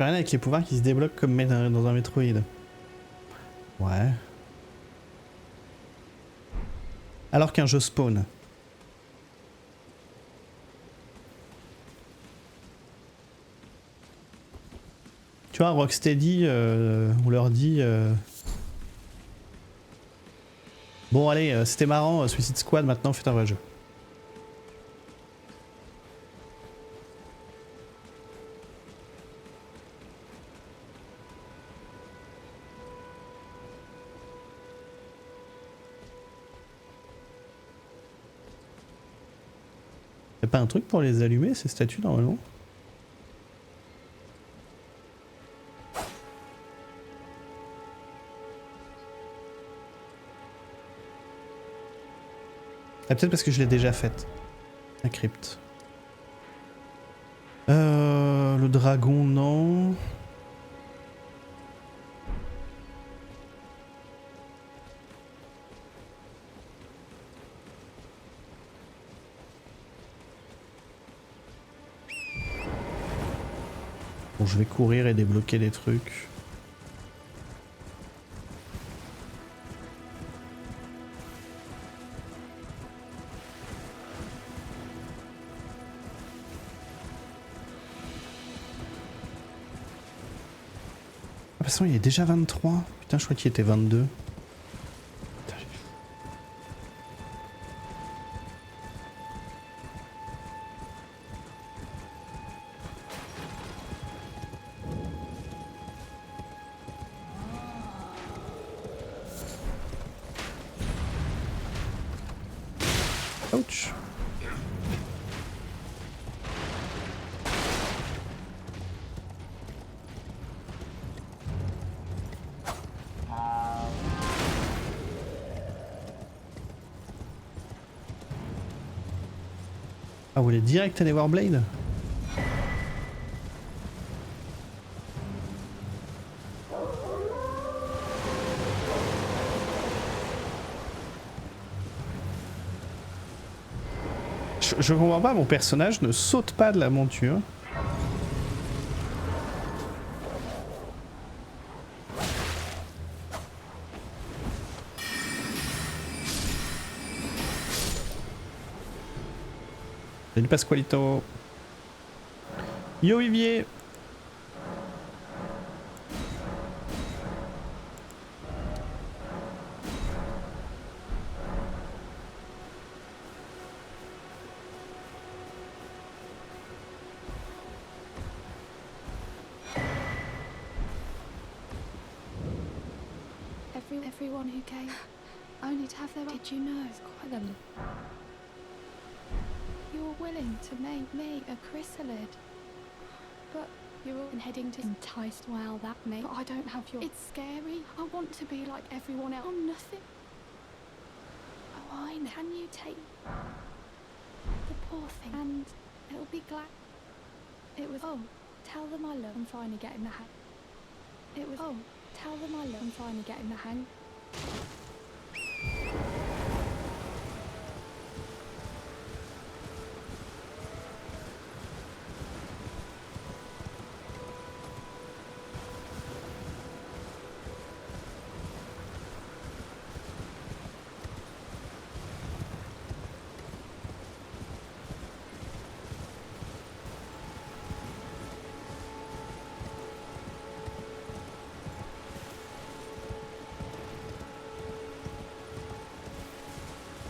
Rien avec les pouvoirs qui se débloquent comme dans un Metroid. Ouais. Alors qu'un jeu spawn. Tu vois, Rocksteady, on leur dit... Bon allez, c'était marrant, Suicide Squad, maintenant faites un vrai jeu. Y'a pas un truc pour les allumer, ces statues, normalement? Ah, peut-être parce que je l'ai déjà faite. La crypte. Le dragon, non. Bon, je vais courir et débloquer des trucs. De toute façon, il est déjà 23. Putain, je crois qu'il était 22. Putain, ouch. Ah, vous voulez direct aller voir Blade? Je comprends pas, mon personnage ne saute pas de la monture. Salut Pasqualito. Yo Vivier. everyone who came, only to have their... Did you know? It's quite a... You were willing to make me a chrysalid. But you're all heading to... Enticed, well, that may... But I don't have your... It's scary. I want to be like everyone else. Oh, nothing. Oh, I know. Can you take... the poor thing? And it'll be glad... It was... Oh, tell them I love... I'm finally getting the hang... It was... Oh, tell them I love... I'm finally getting the hang...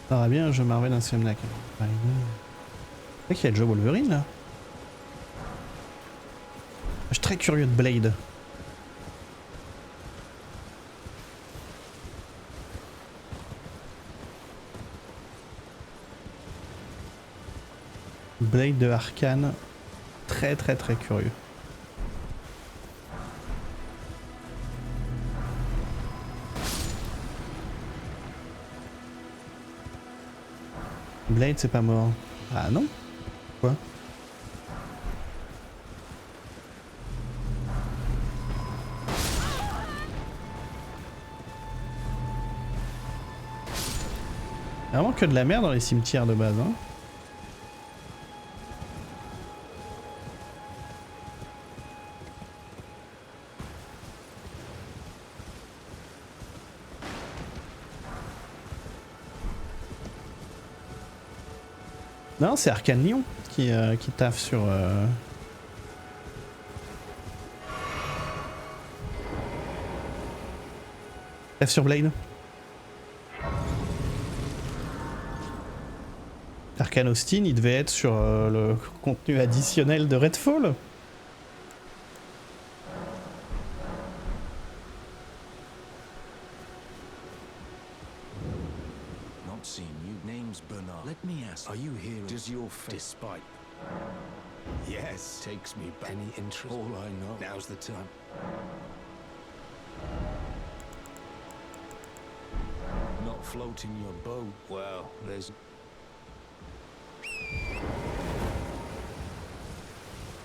Ça va bien, je Marvel un CM Black. C'est vrai qu'il y a le jeu Wolverine là. Je suis très curieux de Blade. Blade de Arcane. Très curieux. Blade c'est pas mort. Ah non? Quoi? Vraiment que de la merde dans les cimetières de base hein. Non, c'est Arcane Lyon qui taffe sur... Taffe sur Blade. Arcane Austin, il devait être sur le contenu additionnel de Redfall. Not seen you. Name's Bernard. Let me ask, are you here? Does your despite? Yes. Takes me back. Any interest? All I know. Now's the time. Not floating your boat. Well, there's...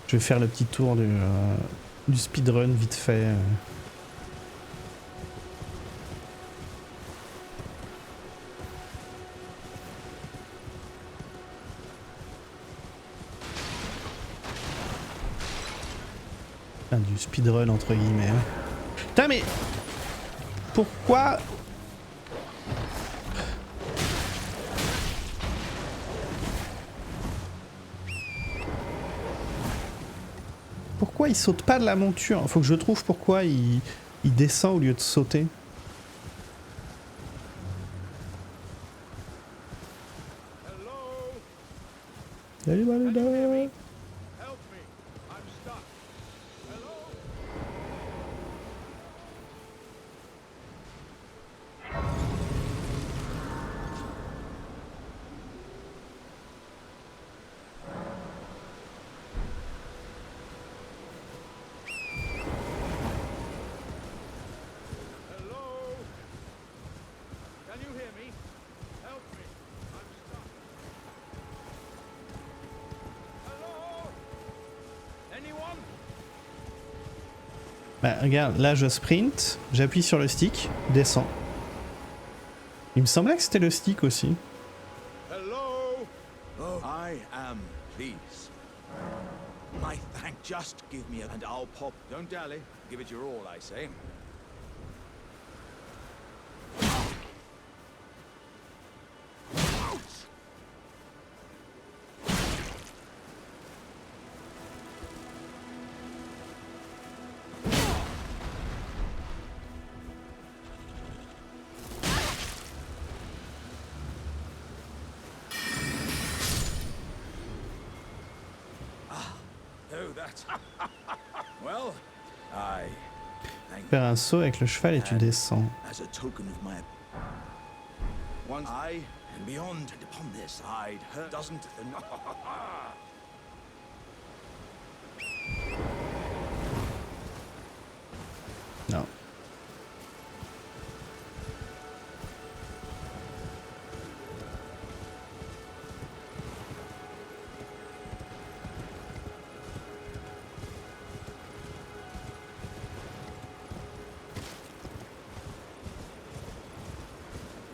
Je vais faire le petit tour du speedrun vite fait. Enfin, du speedrun entre guillemets. Putain mais... Pourquoi... Pourquoi il saute pas de la monture? Faut que je trouve pourquoi il descend au lieu de sauter. Salut Malouda. Bah, regarde, là je sprint, j'appuie sur le stick, descends. Il me semblait que c'était le stick aussi. Hello. Oh, I am pleased. My thank. Just give me a and I'll pop. Don't dally. Give it your all, I say. Well, Faire un saut avec le cheval et tu descends. As a token of my once I and beyond and upon this I'd hurt doesn't Non.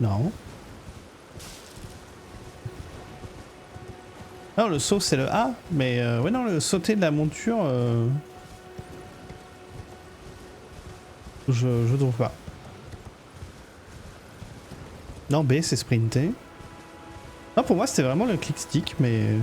Non. Non, le saut c'est le A, mais ouais non, le sauter de la monture, je trouve pas. Non, B c'est sprinter. Non, pour moi c'était vraiment le click stick, mais...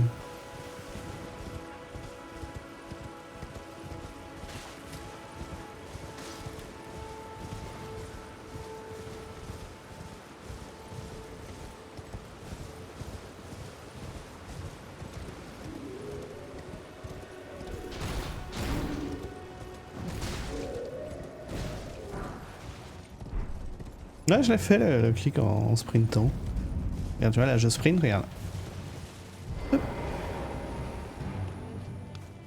Ouais, je l'ai fait le clic en sprintant. Regarde, tu vois là, je sprint, regarde. Hop.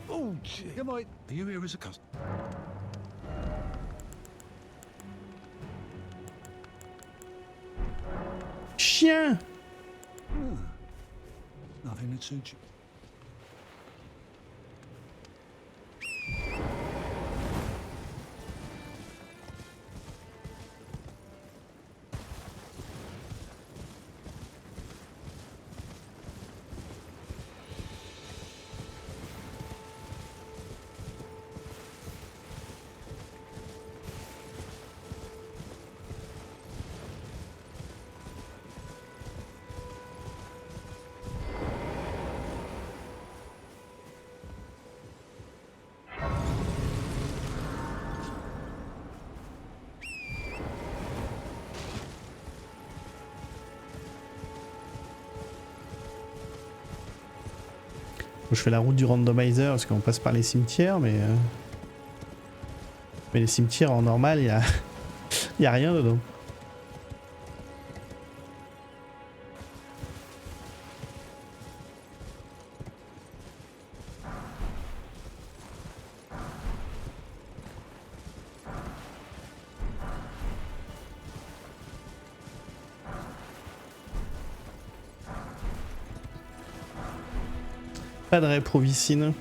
Oh, gee. Come on. Are you here as a customer? Chien! Nothing that suits you. Je fais la route du randomizer parce qu'on passe par les cimetières, mais les cimetières en normal, il y a rien dedans. Pas de réprovicine.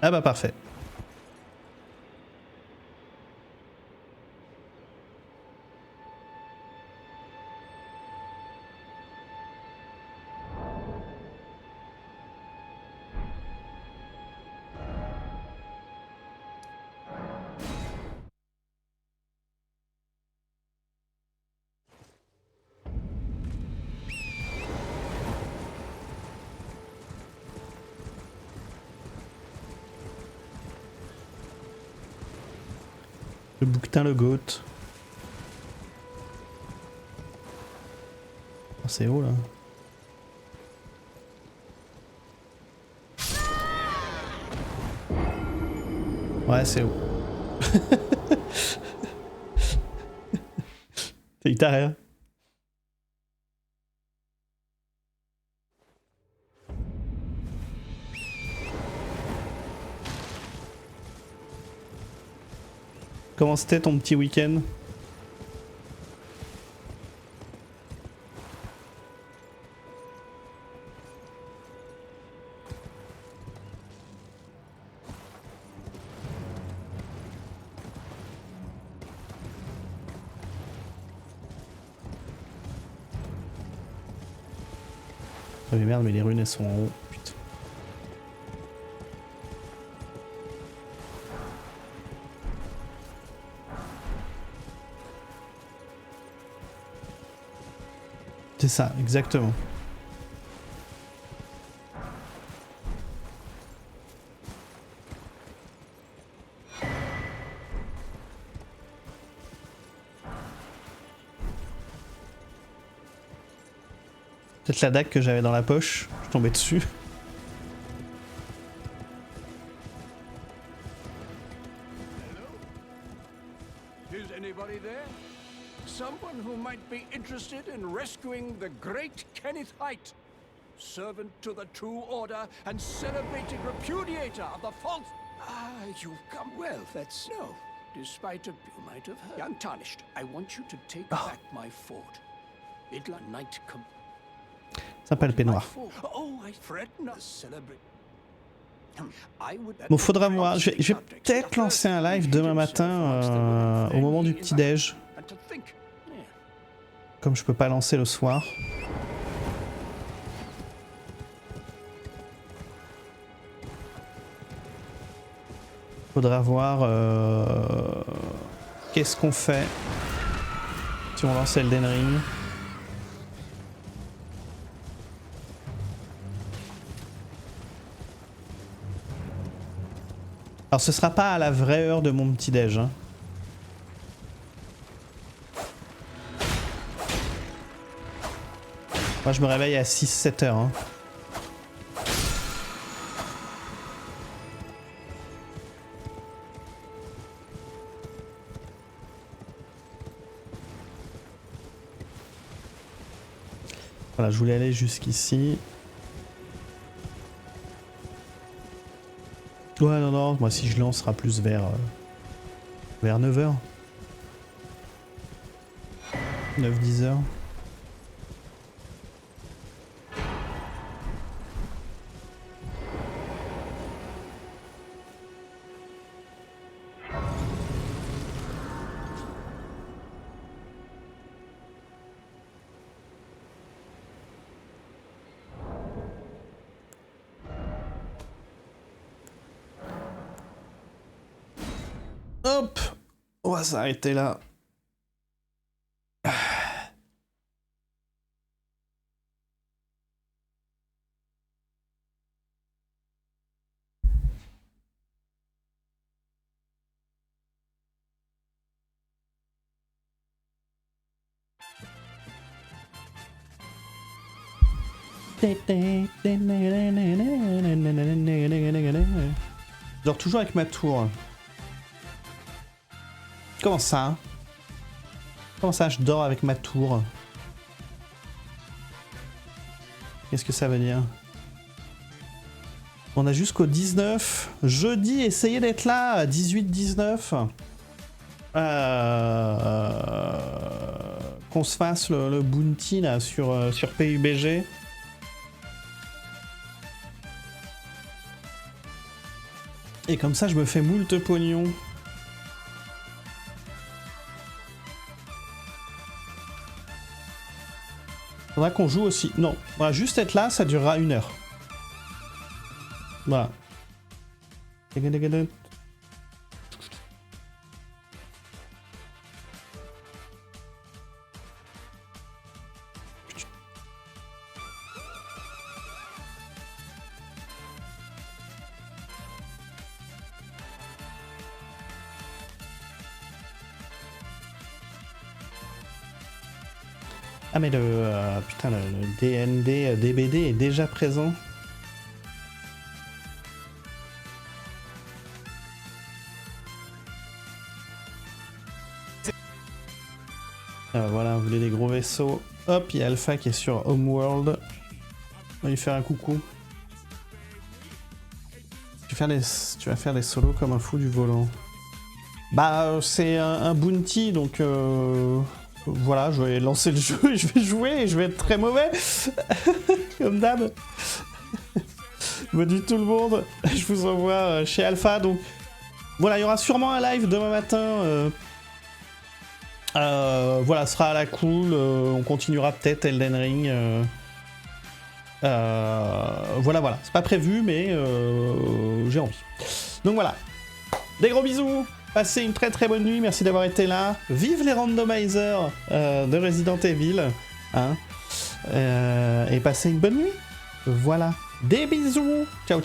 Ah bah parfait. Le bouquetin, le goat. Oh, c'est haut là. Ouais, c'est haut. Il t'a rien. Comment c'était ton petit week-end? Oh mais merde, mais les runes elles sont en haut. Putain. C'est ça, exactement. Peut-être la dague que j'avais dans la poche, je tombais dessus. Is anybody there? Someone who might be interested in rescuing the great Kenneth Haight, servant to the True Order and celebrated repudiator of the false... Ah, you've come well, that's no. Despite a... you might have heard. Untarnished, I want you to take back my fort. Idla Knight come... Sympa le peignoir. Oh, I fret not celebrate. Bon, faudra voir. Je vais peut-être lancer un live demain matin au moment du petit-déj. Comme je peux pas lancer le soir. Faudra voir qu'est-ce qu'on fait si on lance Elden Ring. Alors ce sera pas à la vraie heure de mon petit-déj. Hein. Moi je me réveille à 6-7 heures. Hein. Voilà, je voulais aller jusqu'ici. Ouais, non, moi si je lance, ce sera plus vers 9h. 9-10h. Hop, on va s'arrêter là. Je dors toujours avec ma tour. Comment ça? Comment ça, je dors avec ma tour? Qu'est-ce que ça veut dire? On a jusqu'au 19. Jeudi, essayez d'être là, 18-19. Qu'on se fasse le bounty là sur PUBG. Et comme ça, je me fais moult pognon. Faudra qu'on joue aussi. Non, on va juste être là, ça durera 1 heure. Voilà. Ah mais putain, le DND, DBD est déjà présent. Voilà, vous voulez des gros vaisseaux. Hop, il y a Alpha qui est sur Homeworld. On va lui faire un coucou. Tu vas faire des solos comme un fou du volant. Bah, c'est un bounty, donc... Voilà, je vais lancer le jeu et je vais jouer et je vais être très mauvais. Comme d'hab. Bonne nuit tout le monde. Je vous envoie chez Alpha. Donc voilà, il y aura sûrement un live demain matin. Voilà, ce sera à la cool. On continuera peut-être Elden Ring. Voilà. C'est pas prévu, mais j'ai envie. Donc voilà. Des gros bisous. Passez une très bonne nuit, merci d'avoir été là. Vive les randomizers de Resident Evil. Hein, et passez une bonne nuit. Voilà. Des bisous. Ciao.